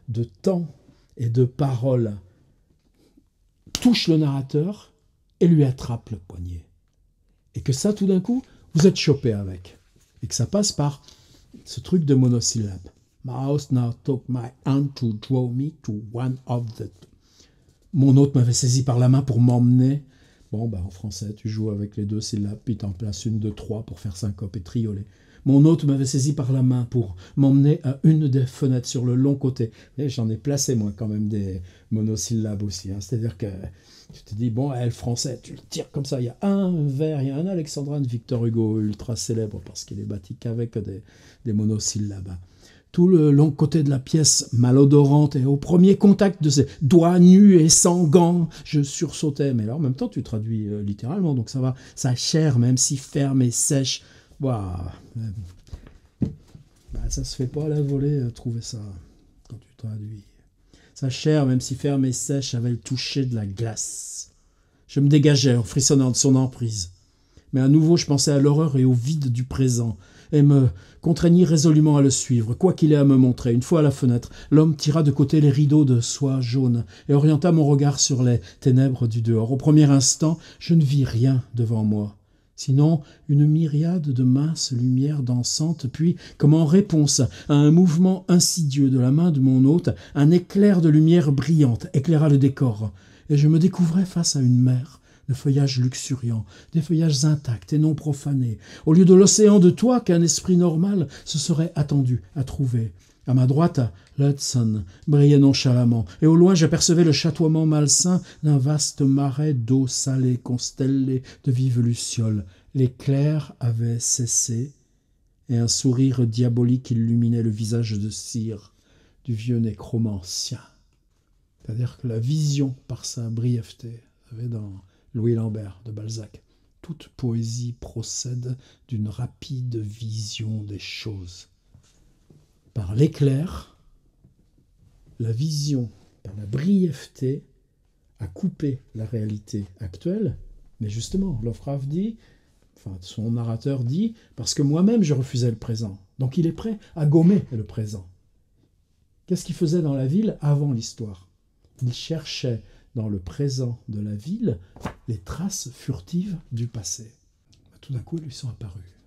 de temps et de paroles touche le narrateur et lui attrape le poignet. Et que ça, tout d'un coup, vous êtes chopé avec. Et que ça passe par ce truc de monosyllabe. My house now took my hand to draw me to one of the... Mon hôte m'avait saisi par la main pour m'emmener. Bon, en français, tu joues avec les 2 syllabes, puis t'en places une, 2, 3 pour faire syncope et trioler. Mon hôte m'avait saisi par la main pour m'emmener à une des fenêtres sur le long côté. Et j'en ai placé, moi, quand même, des monosyllabes aussi. Hein. C'est-à-dire que tu te dis, bon, le français, tu le tires comme ça. Il y a un vers, il y a un alexandrin de Victor Hugo, ultra célèbre, parce qu'il est bâti qu'avec des monosyllabes. Tout le long côté de la pièce, malodorante, et au premier contact de ses doigts nus et sans gants, je sursautais. Mais là, en même temps, tu traduis littéralement, donc ça va. Sa chair, même si ferme et sèche, bah, ça se fait pas à la volée, trouver ça, quand tu traduis. Sa chair, même si ferme et sèche, avait le toucher de la glace. Je me dégageais en frissonnant de son emprise. Mais à nouveau, je pensais à l'horreur et au vide du présent, et me contraignis résolument à le suivre, quoi qu'il ait à me montrer. Une fois à la fenêtre, l'homme tira de côté les rideaux de soie jaune et orienta mon regard sur les ténèbres du dehors. Au premier instant, je ne vis rien devant moi, sinon une myriade de minces lumières dansantes, puis, comme en réponse à un mouvement insidieux de la main de mon hôte, un éclair de lumière brillante éclaira le décor, et je me découvrais face à une mer de feuillages luxuriants, des feuillages intacts et non profanés, au lieu de l'océan de toits qu'un esprit normal se serait attendu à trouver. À ma droite, l'Hudson brillait nonchalamment, et au loin j'apercevais le chatoiement malsain d'un vaste marais d'eau salée constellée de vives lucioles. L'éclair avait cessé, et un sourire diabolique illuminait le visage de cire du vieux nécromancien. C'est-à-dire que la vision, par sa brièveté, avait dans Louis Lambert de Balzac, toute poésie procède d'une rapide vision des choses. Par l'éclair, la vision, par la brièveté, a coupé la réalité actuelle. Mais justement, Lovecraft dit, enfin son narrateur dit, parce que moi-même je refusais le présent. Donc il est prêt à gommer le présent. Qu'est-ce qu'il faisait dans la ville avant l'histoire ? Il cherchait dans le présent de la ville les traces furtives du passé. Tout d'un coup, elles lui sont apparues.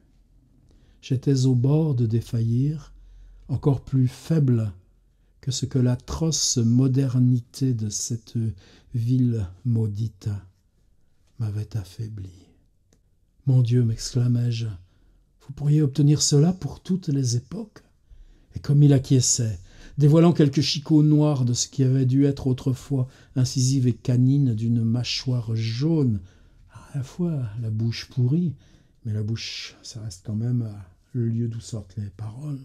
J'étais au bord de défaillir, encore plus faible que ce que l'atroce modernité de cette ville maudite m'avait affaibli. Mon Dieu, m'exclamai-je, vous pourriez obtenir cela pour toutes les époques ? Et comme il acquiesçait, dévoilant quelques chicots noirs de ce qui avait dû être autrefois incisive et canine d'une mâchoire jaune, à la fois la bouche pourrie, mais la bouche, ça reste quand même le lieu d'où sortent les paroles.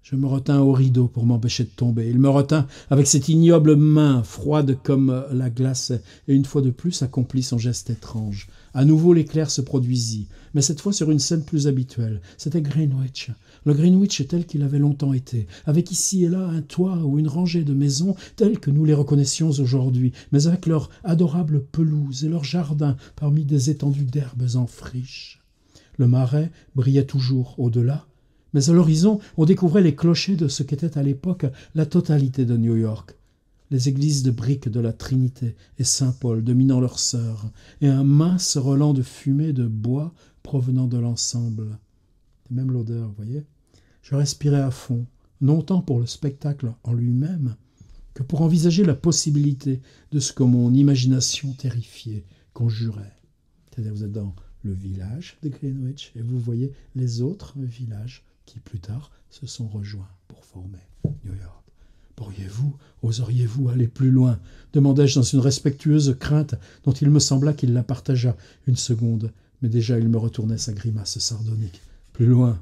Je me retins au rideau pour m'empêcher de tomber. Il me retint avec cette ignoble main, froide comme la glace, et une fois de plus accomplit son geste étrange. À nouveau l'éclair se produisit, mais cette fois sur une scène plus habituelle. C'était Greenwich. Le Greenwich tel qu'il avait longtemps été, avec ici et là un toit ou une rangée de maisons telles que nous les reconnaissions aujourd'hui, mais avec leur adorable pelouse et leur jardin parmi des étendues d'herbes en friche. Le marais brillait toujours au-delà, mais à l'horizon, on découvrait les clochers de ce qu'était à l'époque la totalité de New York. Les églises de briques de la Trinité et Saint-Paul dominant leurs sœurs, et un mince relent de fumée de bois provenant de l'ensemble. C'est même l'odeur, vous voyez. Je respirais à fond, non tant pour le spectacle en lui-même, que pour envisager la possibilité de ce que mon imagination terrifiée conjurait. C'est-à-dire, vous êtes dans le village de Greenwich, et vous voyez les autres villages qui plus tard se sont rejoints pour former New York. Oseriez-vous aller plus loin ? Demandai-je dans une respectueuse crainte dont il me sembla qu'il la partagea une seconde, mais déjà il me retournait sa grimace sardonique. Plus loin ?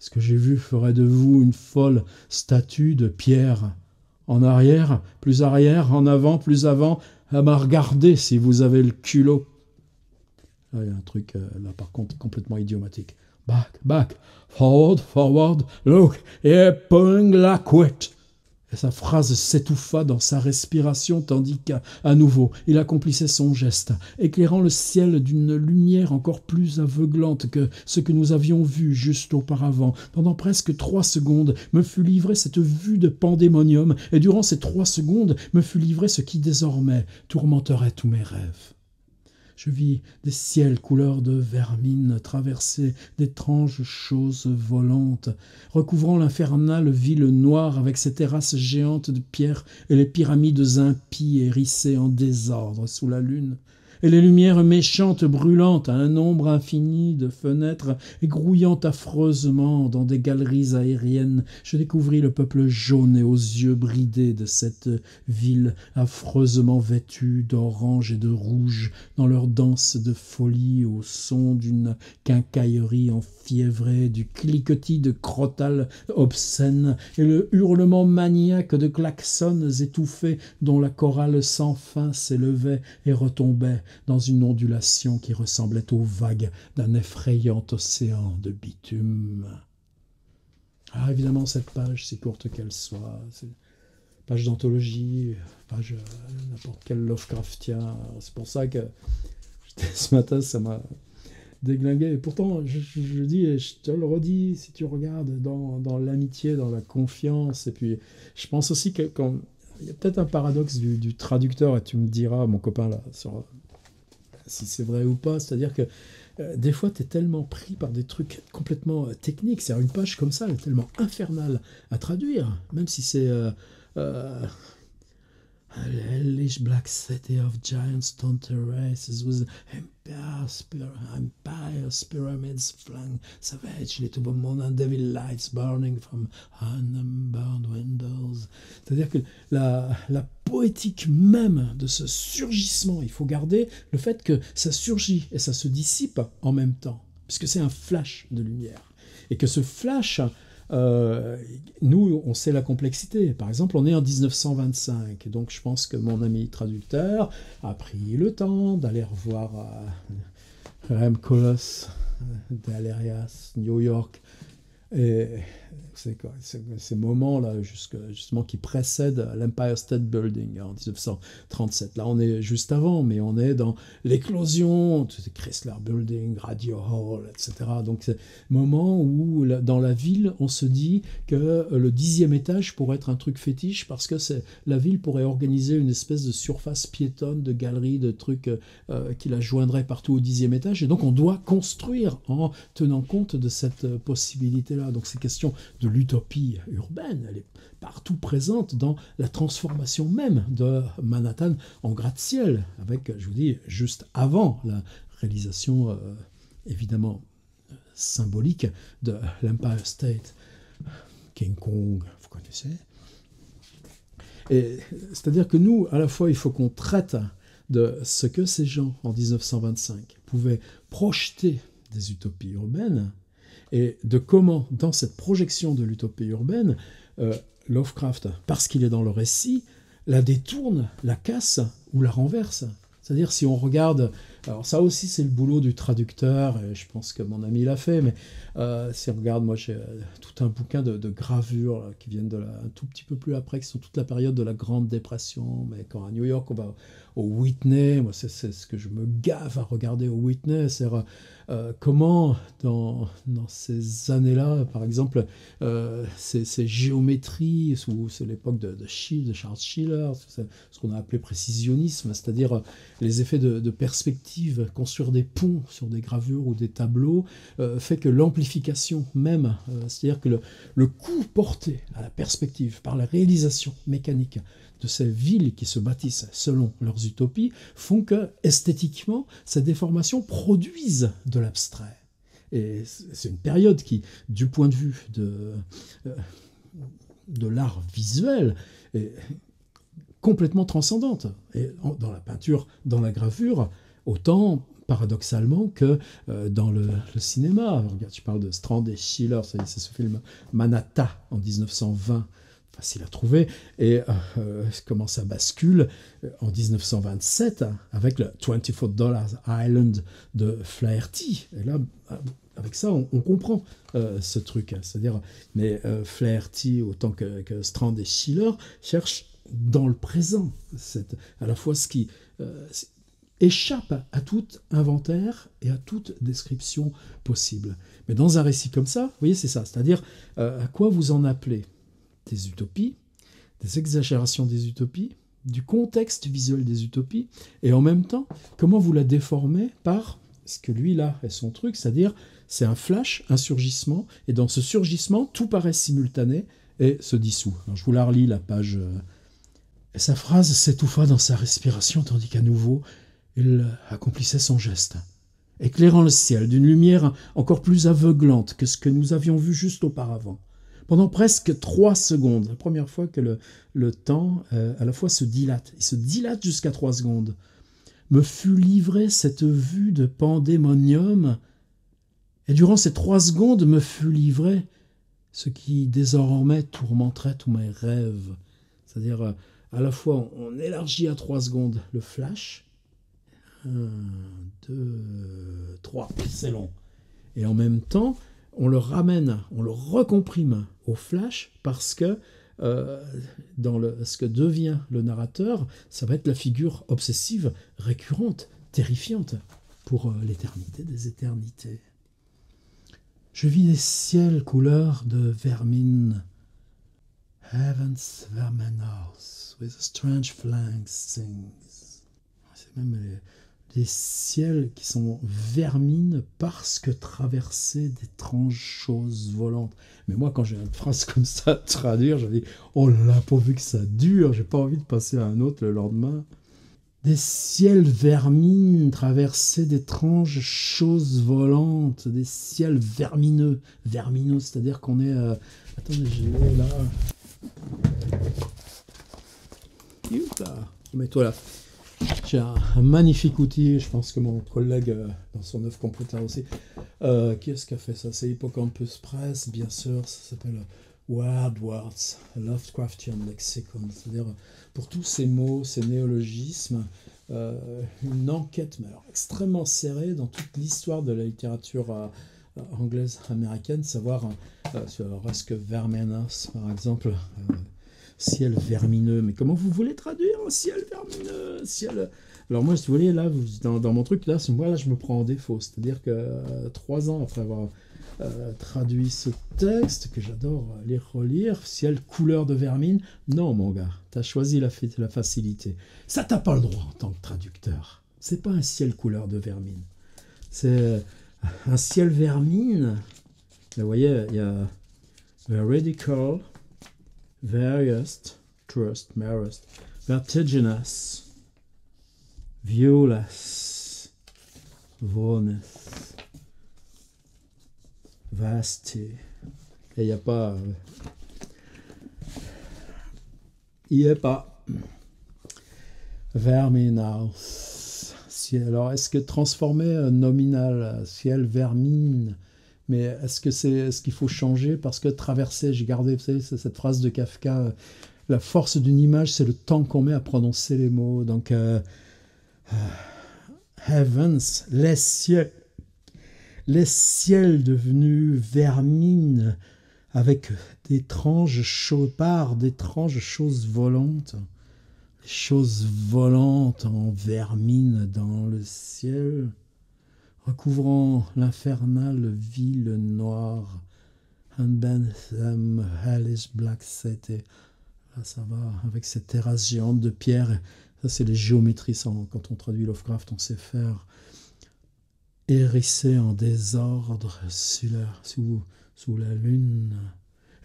Ce que j'ai vu ferait de vous une folle statue de pierre. En arrière, en avant, plus avant, à me regarder si vous avez le culot. Là, il y a un truc, là par contre, complètement idiomatique. Back, forward, look, et pulling la couette. Et sa phrase s'étouffa dans sa respiration, tandis qu'à nouveau, il accomplissait son geste, éclairant le ciel d'une lumière encore plus aveuglante que ce que nous avions vu juste auparavant. Pendant presque 3 secondes, me fut livrée cette vue de pandémonium, et durant ces 3 secondes, me fut livré ce qui désormais tourmenterait tous mes rêves. Je vis des ciels couleur de vermine traverser d'étranges choses volantes, recouvrant l'infernale ville noire avec ses terrasses géantes de pierre et les pyramides impies hérissées en désordre sous la lune. et les lumières méchantes brûlantes à un nombre infini de fenêtres et grouillant affreusement dans des galeries aériennes, je découvris le peuple jaune et aux yeux bridés de cette ville affreusement vêtue d'orange et de rouge dans leur danse de folie au son d'une quincaillerie enfiévrée, du cliquetis de crotales obscènes et le hurlement maniaque de klaxons étouffés dont la chorale sans fin s'élevait et retombait dans une ondulation qui ressemblait aux vagues d'un effrayant océan de bitume. Ah, évidemment, cette page, si courte qu'elle soit, c'est une page d'anthologie, page n'importe quel Lovecraftien. C'est pour ça que ce matin, ça m'a déglingué. Et pourtant, je dis, et je te le redis, si tu regardes dans l'amitié, dans la confiance, et puis je pense aussi que quand il y a peut-être un paradoxe du traducteur, et tu me diras, mon copain, là, sur, si c'est vrai ou pas, c'est-à-dire que des fois, tu es tellement pris par des trucs complètement techniques, c'est-à-dire une page comme ça, elle est tellement infernale à traduire, même si c'est A hellish black city of giant stone terraces with empires, pyramids flung savagely to the moon and devil lights burning from unburned windows. C'est-à-dire que la poétique même de ce surgissement, il faut garder le fait que ça surgit et ça se dissipe en même temps, puisque c'est un flash de lumière. Et que ce flash... nous, on sait la complexité. Par exemple, on est en 1925, donc je pense que mon ami traducteur a pris le temps d'aller revoir Rem Koolhaas, Dalerias, New York, et c'est quoi, ces moments-là, justement, qui précèdent l'Empire State Building en 1937. Là, on est juste avant, mais on est dans l'éclosion de Chrysler Building, Radio Hall, etc. Donc, c'est le moment où, dans la ville, on se dit que le 10e étage pourrait être un truc fétiche parce que la ville pourrait organiser une espèce de surface piétonne, de galeries, de trucs qui la joindraient partout au 10e étage. Et donc, on doit construire en tenant compte de cette possibilité-là. Donc, c'est question de l'utopie urbaine, elle est partout présente dans la transformation même de Manhattan en gratte-ciel, avec, je vous dis, juste avant la réalisation évidemment symbolique de l'Empire State, King Kong, vous connaissez. Et c'est-à-dire que nous, à la fois, il faut qu'on traite de ce que ces gens, en 1925, pouvaient projeter des utopies urbaines, et de comment, dans cette projection de l'utopie urbaine, Lovecraft, parce qu'il est dans le récit, la détourne, la casse ou la renverse. C'est-à-dire, si on regarde... Alors ça aussi, c'est le boulot du traducteur, et je pense que mon ami l'a fait, mais si on regarde, moi j'ai tout un bouquin de gravures là, qui viennent un tout petit peu plus après, qui sont toute la période de la Grande Dépression, mais quand à New York, on va au Whitney, moi c'est ce que je me gave à regarder au Whitney, c'est comment dans ces années-là, par exemple, ces géométries, c'est l'époque de Charles Schiller, c'est ce qu'on a appelé précisionnisme, c'est-à-dire les effets de perspective, construire des ponts sur des gravures ou des tableaux, fait que l'amplification même, c'est-à-dire que le coup porté à la perspective par la réalisation mécanique de ces villes qui se bâtissent selon leurs utopies, font que, esthétiquement, ces déformations produisent de l'abstrait. Et c'est une période qui, du point de vue de l'art visuel, est complètement transcendante. Et dans la peinture, dans la gravure, autant paradoxalement que dans le cinéma. Regarde, tu parles de Strand et Schiller, c'est ce film Manhattan en 1920, facile à trouver, et comment ça bascule en 1927 avec le $24 Island de Flaherty. Et là, avec ça, on comprend ce truc. C'est-à-dire, mais Flaherty, autant que Strand et Schiller, cherchent dans le présent, à la fois ce qui échappe à tout inventaire et à toute description possible. Mais dans un récit comme ça, vous voyez, c'est ça. C'est-à-dire, à quoi vous en appelez des utopies, des exagérations des utopies, du contexte visuel des utopies, et en même temps, comment vous la déformez par ce que lui, là, est son truc, c'est-à-dire, c'est un flash, un surgissement, et dans ce surgissement, tout paraît simultané et se dissout. Alors, je vous la relis, la page... Et sa phrase s'étouffa dans sa respiration, tandis qu'à nouveau, Il accomplissait son geste, éclairant le ciel d'une lumière encore plus aveuglante que ce que nous avions vu juste auparavant. Pendant presque 3 secondes, la première fois que le temps à la fois se dilate, il se dilate jusqu'à 3 secondes, me fut livrée cette vue de pandémonium, et durant ces 3 secondes me fut livré ce qui désormais tourmenterait tous mes rêves. C'est-à-dire, à la fois, on élargit à 3 secondes le flash, 1, 2, 3, c'est long. Et en même temps, on le ramène, on le recomprime au flash parce que dans ce que devient le narrateur, ça va être la figure obsessive, récurrente, terrifiante pour l'éternité des éternités. Je vis des ciels couleur de vermine, heavens verminos, with a strange flank sings. C'est même des ciels qui sont vermines parce que traversés d'étranges choses volantes. Mais moi, quand j'ai une phrase comme ça à traduire, je dis « Oh là là, pourvu que ça dure, j'ai pas envie de passer à un autre le lendemain. » Des ciels vermines traversés d'étranges choses volantes, des ciels vermineux. Vermineux, c'est-à-dire qu'on est... Attendez, je l'ai là. Mets-toi là. J'ai un magnifique outil, je pense que mon collègue dans son œuvre computer aussi. Qui est-ce qui a fait ça? C'est Hippocampus Press, bien sûr, ça s'appelle Wordwords, Lovecraftian Lexicon. C'est-à-dire, pour tous ces mots, ces néologismes, une enquête mais alors, extrêmement serrée dans toute l'histoire de la littérature anglaise américaine, savoir est-ce que Vermenos, par exemple, ciel vermineux, mais comment vous voulez traduire un ciel vermineux, ciel... Alors moi, si vous voulez, là, dans mon truc, là, moi, là, je me prends en défaut. C'est-à-dire que 3 ans après avoir traduit ce texte, que j'adore lire, relire, ciel couleur de vermine, non, mon gars, t'as choisi la facilité. Ça, t'as pas le droit en tant que traducteur. C'est pas un ciel couleur de vermine. C'est un ciel vermine. Vous voyez, il y a veridical, various, trust, marest, vertiginous, viewless, voneth, vasty. Et il n'y a pas... il n'y a pas. Verminaus. Alors, est-ce que transformer nominal, ciel, vermine, mais est-ce qu'il faut changer parce que traverser, j'ai gardé, vous savez, cette phrase de Kafka, la force d'une image, c'est le temps qu'on met à prononcer les mots. Donc, heavens, les ciels devenus vermine avec d'étranges choses volantes. Les choses volantes en vermine dans le ciel, recouvrant l'infernale ville noire. Hellish Black City. Là, ça va avec cette terrasse géante de pierre. Ça, c'est les géométries. Quand on traduit Lovecraft, on sait faire. Hérissé en désordre sous la lune.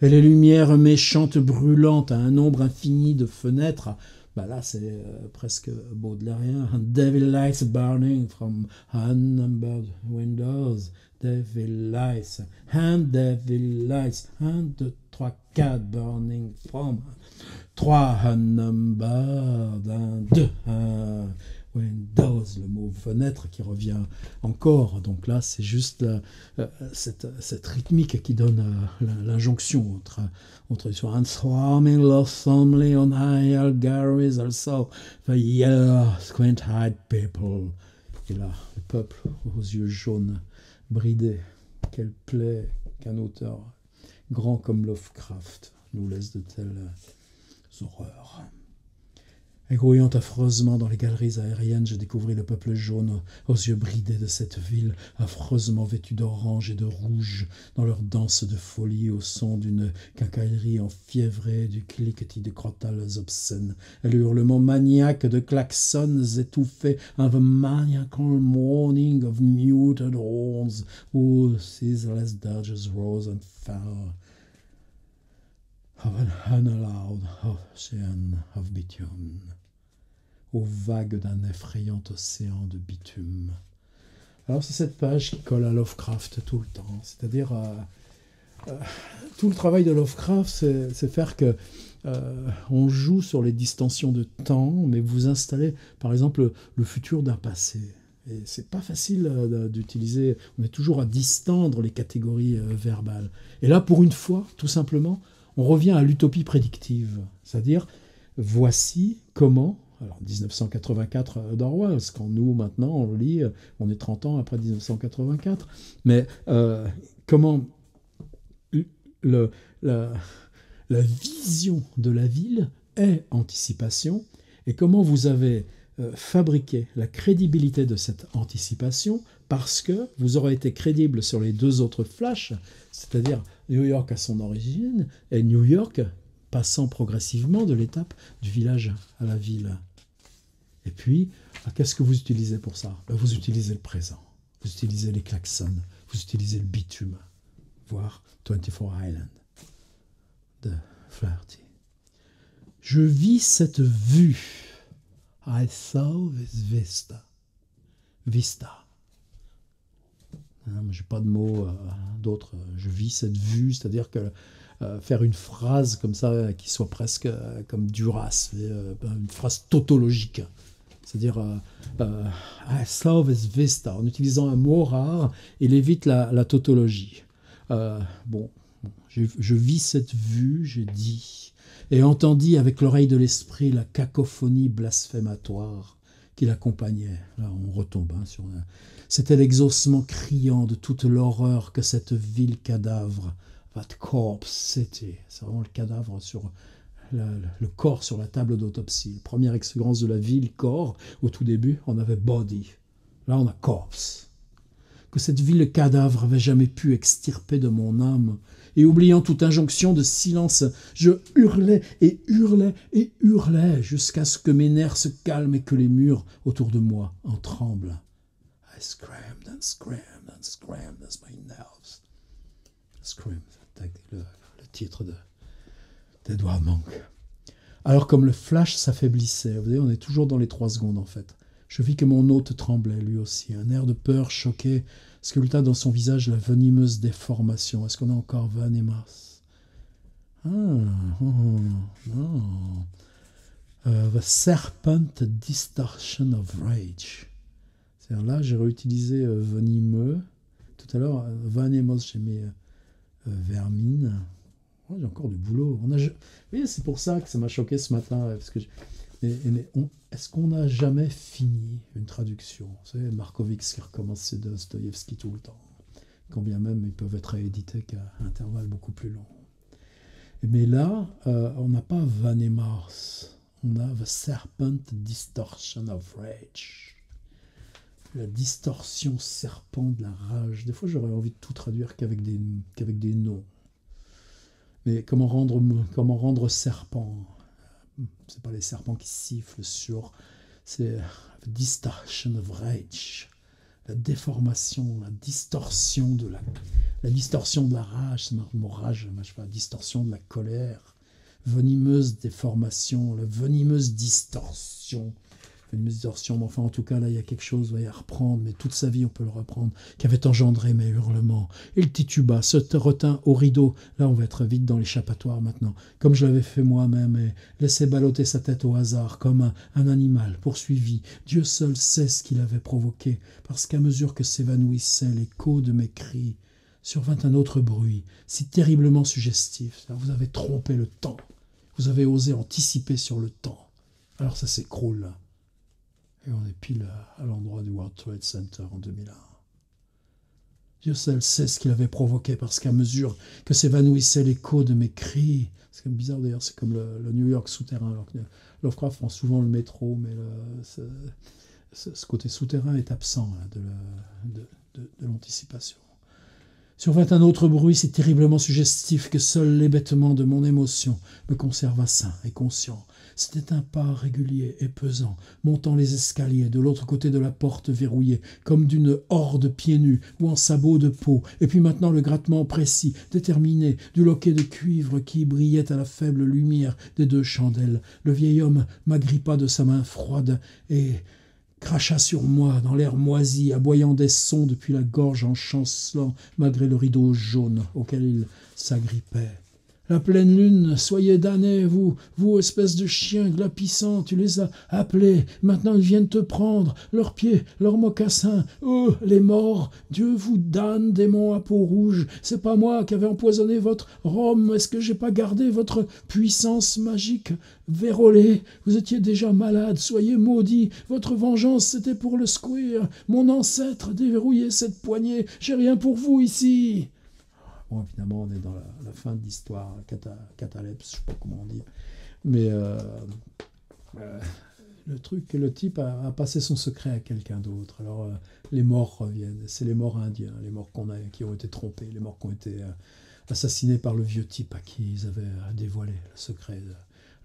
Et les lumières méchantes brûlantes à un nombre infini de fenêtres. Bah là, c'est presque baudelairien. Devil lights burning from unnumbered windows. Devil lights. And devil lights. 1, 2, 3, 4 burning from 3 unnumbered. 1, 2, 1. Windows, le mot fenêtre qui revient encore. Donc là, c'est juste cette rythmique qui donne l'injonction entre and swarming loathsomely on high galleries also the yellow squint-eyed people. Et là, le peuple aux yeux jaunes, bridés. Quelle plaie qu'un auteur grand comme Lovecraft nous laisse de telles horreurs. Et grouillant affreusement dans les galeries aériennes, je découvris le peuple jaune aux yeux bridés de cette ville, affreusement vêtue d'orange et de rouge, dans leur danse de folie au son d'une quincaillerie enfiévrée, du cliquetis de crotales obscènes, et le hurlement maniaque de klaxons étouffés, and the maniacal mourning of muted horns, whose ceaseless dirges rose and fell, of an unallowed ocean of bitumen. aux vagues d'un effrayant océan de bitume. Alors c'est cette page qui colle à Lovecraft tout le temps, c'est-à-dire tout le travail de Lovecraft, c'est faire que on joue sur les distensions de temps, mais vous installez par exemple le futur d'un passé. Et c'est pas facile d'utiliser, on est toujours à distendre les catégories verbales. Et là, pour une fois, tout simplement, on revient à l'utopie prédictive, c'est-à-dire voici comment. Alors 1984 d'Orwell, quand nous maintenant on lit, on est 30 ans après 1984, mais comment le, la, la vision de la ville est anticipation, et comment vous avez fabriqué la crédibilité de cette anticipation parce que vous aurez été crédible sur les deux autres flashs, c'est-à-dire New York à son origine et New York passant progressivement de l'étape du village à la ville. Et puis, qu'est-ce que vous utilisez pour ça? Vous utilisez le présent, vous utilisez les klaxons, vous utilisez le bitume, voire 24 Island de Flaherty. Je vis cette vue. I saw this vista. Vista. J'ai pas de mots d'autres. Je vis cette vue, c'est-à-dire que faire une phrase comme ça qui soit presque comme Duras, une phrase tautologique. C'est-à-dire I saw this vista, en utilisant un mot rare, il évite la tautologie. Je vis cette vue, j'ai dit, et entendis avec l'oreille de l'esprit la cacophonie blasphématoire qui l'accompagnait. Là, on retombe sur... C'était l'exaucement criant de toute l'horreur que cette ville cadavre, that corpse city, c'est vraiment le cadavre sur... Le corps sur la table d'autopsie. Première expérience de la ville, corps. Au tout début, on avait body. Là, on a corpse. Que cette ville cadavre avait jamais pu extirper de mon âme. Et oubliant toute injonction de silence, je hurlais et hurlais et hurlais jusqu'à ce que mes nerfs se calment et que les murs autour de moi en tremblent. I screamed and screamed and screamed as my nerves. Scream, c'est le titre d'Edward Monk. Alors comme le flash s'affaiblissait, vous voyez, on est toujours dans les 3 secondes en fait. Je vis que mon hôte tremblait lui aussi. Un air de peur choqué sculpta dans son visage la venimeuse déformation. Est-ce qu'on a encore Van et Mars? Non. The Serpent Distortion of Rage. C'est-à-dire là, j'ai réutilisé venimeux. Tout à l'heure, Van et Mars, j'ai mis vermine. Oh, j'ai encore du boulot. Oui, c'est pour ça que ça m'a choqué ce matin. Parce que est-ce qu'on n'a jamais fini une traduction? Vous savez, Markovitz qui recommence ses Dostoïevski tout le temps. Quand bien même ils peuvent être réédités qu'à intervalles beaucoup plus longs. Mais là, on n'a pas Van et Mars. On a The Serpent Distortion of Rage. La distorsion serpent de la rage. Des fois, j'aurais envie de tout traduire qu'avec des noms. Mais comment rendre serpent? C'est pas les serpents qui sifflent sur... C'est distortion of rage. La déformation, la distorsion de la rage. C'est le mot rage, je sais pas, distorsion de la colère. Venimeuse déformation, la venimeuse distorsion. Mais enfin en tout cas là il y a quelque chose à reprendre, mais toute sa vie on peut le reprendre, qui avait engendré mes hurlements. Il tituba, se retint au rideau, là on va être vite dans l'échappatoire maintenant, comme je l'avais fait moi-même, et laissait ballotter sa tête au hasard, comme un animal poursuivi. Dieu seul sait ce qu'il avait provoqué, parce qu'à mesure que s'évanouissait l'écho de mes cris, survint un autre bruit, si terriblement suggestif. Vous avez trompé le temps, vous avez osé anticiper sur le temps, alors ça s'écroule. Et on est pile à l'endroit du World Trade Center en 2001. Dieu seul sait ce qu'il avait provoqué, parce qu'à mesure que s'évanouissait l'écho de mes cris, c'est comme bizarre d'ailleurs, c'est comme le New York souterrain. Alors que Lovecraft prend souvent le métro, mais ce côté souterrain est absent là, de l'anticipation. Survint un autre bruit si terriblement suggestif que seul l'hébétement de mon émotion me conserva sain et conscient. C'était un pas régulier et pesant, montant les escaliers de l'autre côté de la porte verrouillée, comme d'une horde pieds nus ou en sabots de peau, et puis maintenant le grattement précis, déterminé, du loquet de cuivre qui brillait à la faible lumière des 2 chandelles. Le vieil homme m'agrippa de sa main froide et cracha sur moi dans l'air moisi, aboyant des sons depuis la gorge en chancelant malgré le rideau jaune auquel il s'agrippait. La pleine lune, soyez damnés, vous espèces de chiens glapissants, tu les as appelés, maintenant ils viennent te prendre, leurs pieds, leurs mocassins, eux, les morts, Dieu vous damne, démons à peau rouge, c'est pas moi qui avais empoisonné votre rhum, est-ce que j'ai pas gardé votre puissance magique? Vérolé, vous étiez déjà malade, soyez maudits, votre vengeance c'était pour le squire, mon ancêtre déverrouillait cette poignée, j'ai rien pour vous ici. Bon, évidemment, on est dans la fin de l'histoire, catalepse, je ne sais pas comment on dit. Mais le truc, le type a passé son secret à quelqu'un d'autre. Alors, les morts reviennent. C'est les morts indiens, les morts qui ont été trompés, les morts qui ont été assassinés par le vieux type à qui ils avaient dévoilé le secret de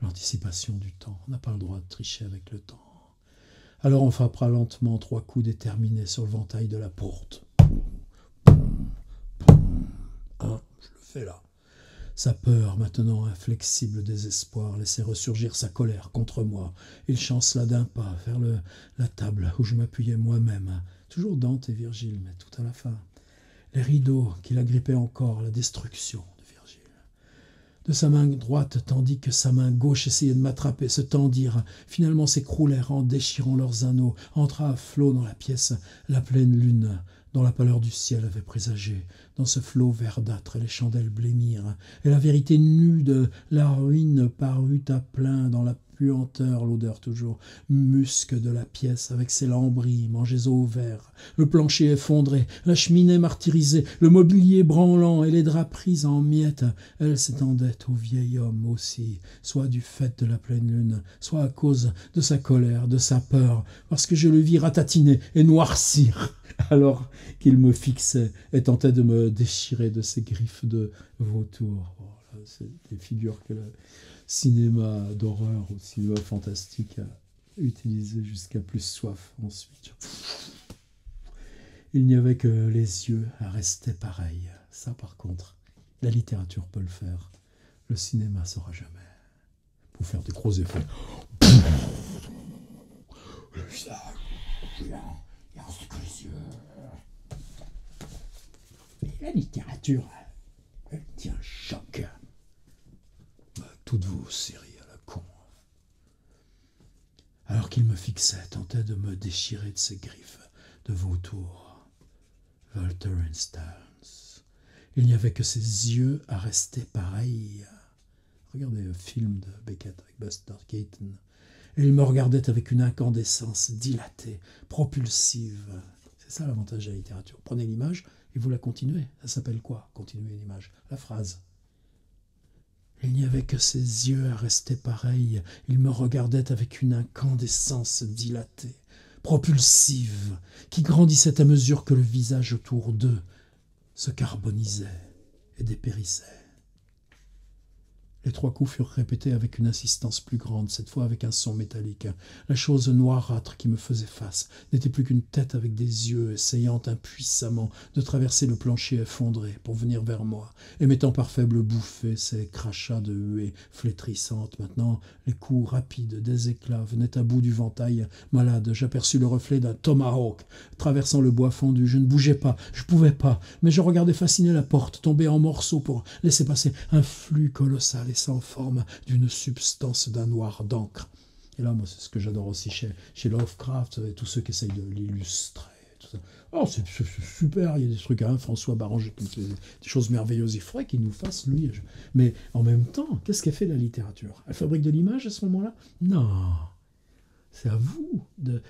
l'anticipation du temps. On n'a pas le droit de tricher avec le temps. Alors, on frappera lentement 3 coups déterminés sur le ventail de la porte. Je le fais là. Sa peur, maintenant inflexible désespoir, laissait ressurgir sa colère contre moi. Il chancela d'un pas vers la table où je m'appuyais moi-même. Toujours Dante et Virgile, mais tout à la fin. Les rideaux qui l'agrippaient encore, la destruction de Virgile. De sa main droite, tandis que sa main gauche essayait de m'attraper, se tendirent, finalement s'écroulèrent en déchirant leurs anneaux, entra à flot dans la pièce la pleine lune, dont la pâleur du ciel avait présagé. Dans ce flot verdâtre, les chandelles blêmirent, et la vérité nue de la ruine parut à plein dans la puanteur, l'odeur toujours musque de la pièce, avec ses lambris mangés au vert, le plancher effondré, la cheminée martyrisée, le mobilier branlant et les draperies en miettes. Elle s'étendait au vieil homme aussi, soit du fait de la pleine lune, soit à cause de sa colère, de sa peur, parce que je le vis ratatiner et noircir, alors qu'il me fixait et tentait de me déchirer de ses griffes de vautour. Oh, là, c'est des figures que le cinéma d'horreur ou cinéma fantastique a utilisé jusqu'à plus soif ensuite. Il n'y avait que les yeux à rester pareils. Ça, par contre, la littérature peut le faire. Le cinéma ne saura jamais. Pour faire des gros effets. Le visage, il y a que les yeux. Et la littérature, elle tient un choc. Toutes vos séries à la con. Alors qu'il me fixait, tentait de me déchirer de ses griffes de vautour. Walter Instance. Il n'y avait que ses yeux à rester pareils. Regardez le film de Beckett avec Buster Keaton. Et il me regardait avec une incandescence dilatée, propulsive. C'est ça l'avantage de la littérature. Prenez l'image et vous la continuez. Ça s'appelle quoi, continuer l'image? La phrase. Il n'y avait que ses yeux à rester pareils. Il me regardait avec une incandescence dilatée, propulsive, qui grandissait à mesure que le visage autour d'eux se carbonisait et dépérissait. Les 3 coups furent répétés avec une insistance plus grande, cette fois avec un son métallique. La chose noirâtre qui me faisait face n'était plus qu'une tête avec des yeux essayant impuissamment de traverser le plancher effondré pour venir vers moi, émettant par faibles bouffées ces crachats de huées flétrissantes. Maintenant, les coups rapides des éclats venaient à bout du ventail. Malade, j'aperçus le reflet d'un tomahawk traversant le bois fendu. Je ne bougeais pas, je ne pouvais pas, mais je regardais fasciné la porte tomber en morceaux pour laisser passer un flux colossal et sans forme d'une substance d'un noir d'encre. Et là, moi, c'est ce que j'adore aussi chez Lovecraft, et tous ceux qui essayent de l'illustrer. Tout ça. Oh, c'est super, il y a des trucs, hein, François Barranger qui fait des choses merveilleuses. Il faudrait qu'il nous fasse, lui. Mais en même temps, qu'est-ce qu'elle fait la littérature? Elle fabrique de l'image à ce moment-là? Non. C'est à vous de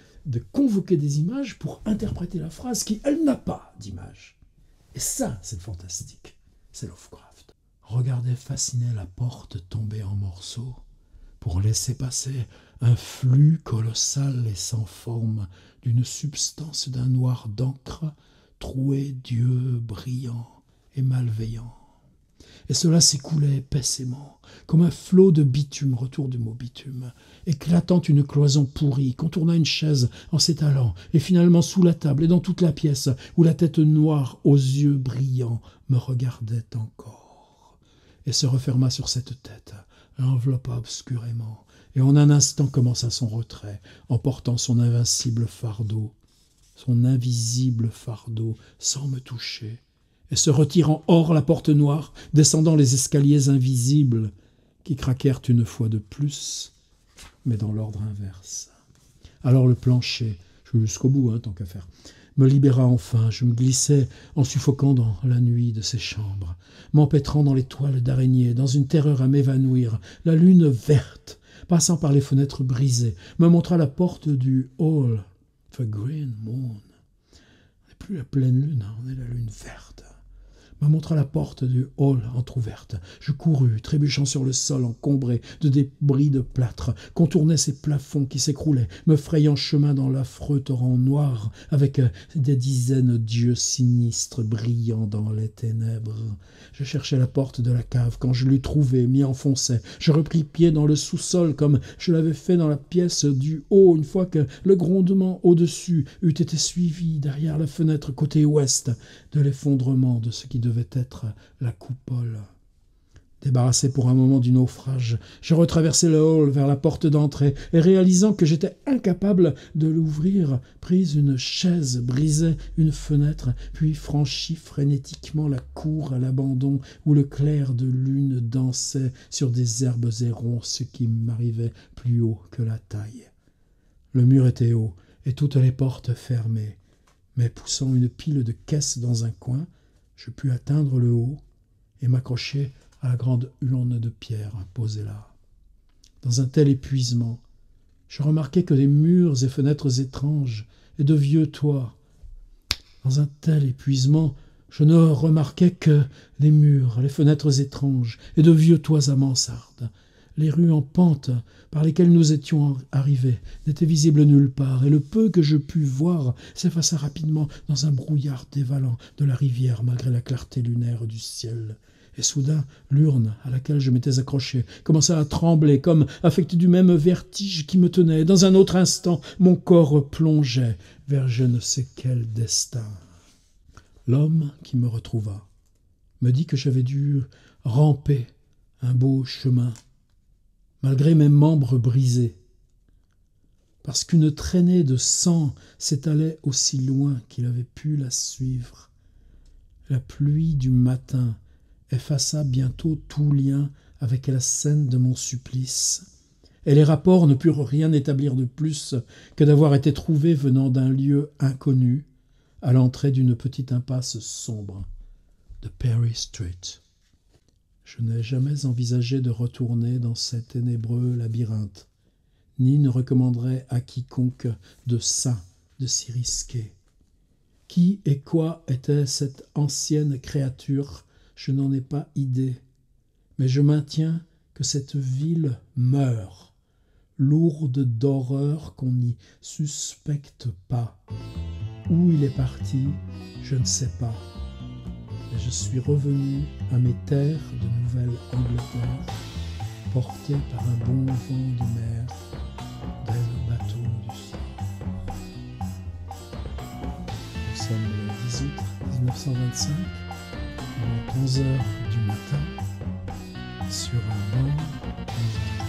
convoquer des images pour interpréter la phrase qui, elle, n'a pas d'image. Et ça, c'est fantastique. C'est Lovecraft. Regardez fasciné la porte tomber en morceaux pour laisser passer un flux colossal et sans forme d'une substance d'un noir d'encre troué d'yeux brillants et malveillant. Et cela s'écoulait épaissément, comme un flot de bitume, retour du mot bitume, éclatant une cloison pourrie, contourna une chaise en s'étalant, et finalement sous la table et dans toute la pièce, où la tête noire aux yeux brillants me regardait encore. Et se referma sur cette tête, l'enveloppa obscurément, et en un instant commença son retrait, emportant son invincible fardeau, son invisible fardeau, sans me toucher, et se retirant hors la porte noire, descendant les escaliers invisibles, qui craquèrent une fois de plus, mais dans l'ordre inverse. Alors le plancher, je vais jusqu'au bout, tant qu'à faire, me libéra enfin, je me glissai en suffoquant dans la nuit de ces chambres, m'empêtrant dans les toiles d'araignée, dans une terreur à m'évanouir, la lune verte, passant par les fenêtres brisées, me montra la porte du hall, the green moon. On n'est plus la pleine lune, on est la lune verte. Me montra la porte du hall entr'ouverte. Je courus, trébuchant sur le sol encombré de débris de plâtre, contournai ces plafonds qui s'écroulaient, me frayant chemin dans l'affreux torrent noir, avec des dizaines d'yeux sinistres brillant dans les ténèbres. Je cherchais la porte de la cave. Quand je l'eus trouvée, m'y enfonçai. Je repris pied dans le sous-sol, comme je l'avais fait dans la pièce du haut, une fois que le grondement au-dessus eût été suivi, derrière la fenêtre côté ouest, de l'effondrement de ce qui devait être la coupole. Débarrassé pour un moment du naufrage, je retraversai le hall vers la porte d'entrée et réalisant que j'étais incapable de l'ouvrir, pris une chaise, brisai une fenêtre, puis franchis frénétiquement la cour à l'abandon où le clair de lune dansait sur des herbes et ronces qui m'arrivaient plus haut que la taille. Le mur était haut et toutes les portes fermées, mais poussant une pile de caisses dans un coin, je pus atteindre le haut et m'accrocher à la grande urne de pierre posée là. Dans un tel épuisement, je remarquai que des murs et fenêtres étranges et de vieux toits. Dans un tel épuisement, je ne remarquai que les murs, les fenêtres étranges et de vieux toits à mansarde. Les rues en pente par lesquelles nous étions arrivés n'étaient visibles nulle part, et le peu que je pus voir s'effaça rapidement dans un brouillard dévalant de la rivière malgré la clarté lunaire du ciel. Et soudain, l'urne à laquelle je m'étais accroché commença à trembler, comme affecté du même vertige qui me tenait. Dans un autre instant, mon corps plongeait vers je ne sais quel destin. L'homme qui me retrouva me dit que j'avais dû ramper un beau chemin, malgré mes membres brisés, parce qu'une traînée de sang s'étalait aussi loin qu'il avait pu la suivre. La pluie du matin effaça bientôt tout lien avec la scène de mon supplice, et les rapports ne purent rien établir de plus que d'avoir été trouvé venant d'un lieu inconnu, à l'entrée d'une petite impasse sombre de Perry Street. Je n'ai jamais envisagé de retourner dans ces ténébreux labyrinthes, ni ne recommanderais à quiconque de ça de s'y risquer. Qui et quoi était cette ancienne créature, je n'en ai pas idée, mais je maintiens que cette ville meurt, lourde d'horreur qu'on n'y suspecte pas. Où il est parti, je ne sais pas. Et je suis revenu à mes terres de Nouvelle-Angleterre, porté par un bon vent de mer, dès le bateau du sort. Nous sommes le 10 août 1925, à 11 heures du matin, sur un banc dans un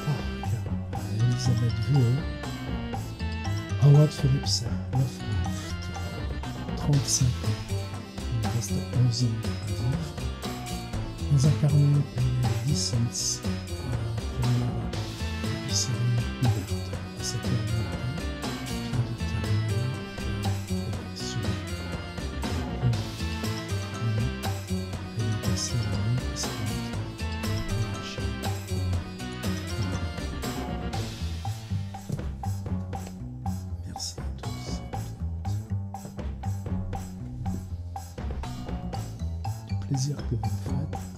parc à Elizabethville. Howard Phillips Lovecraft, 35 ans. Il reste 11 ans à vivre. Dans un carnet payé 10 cents à la première épicerie ouverte à 7 heures du matin, vient de terminer la collection. Ayant passé la nuit précédente au marché. Merci à tous et à toutes. Du plaisir que vous me faites.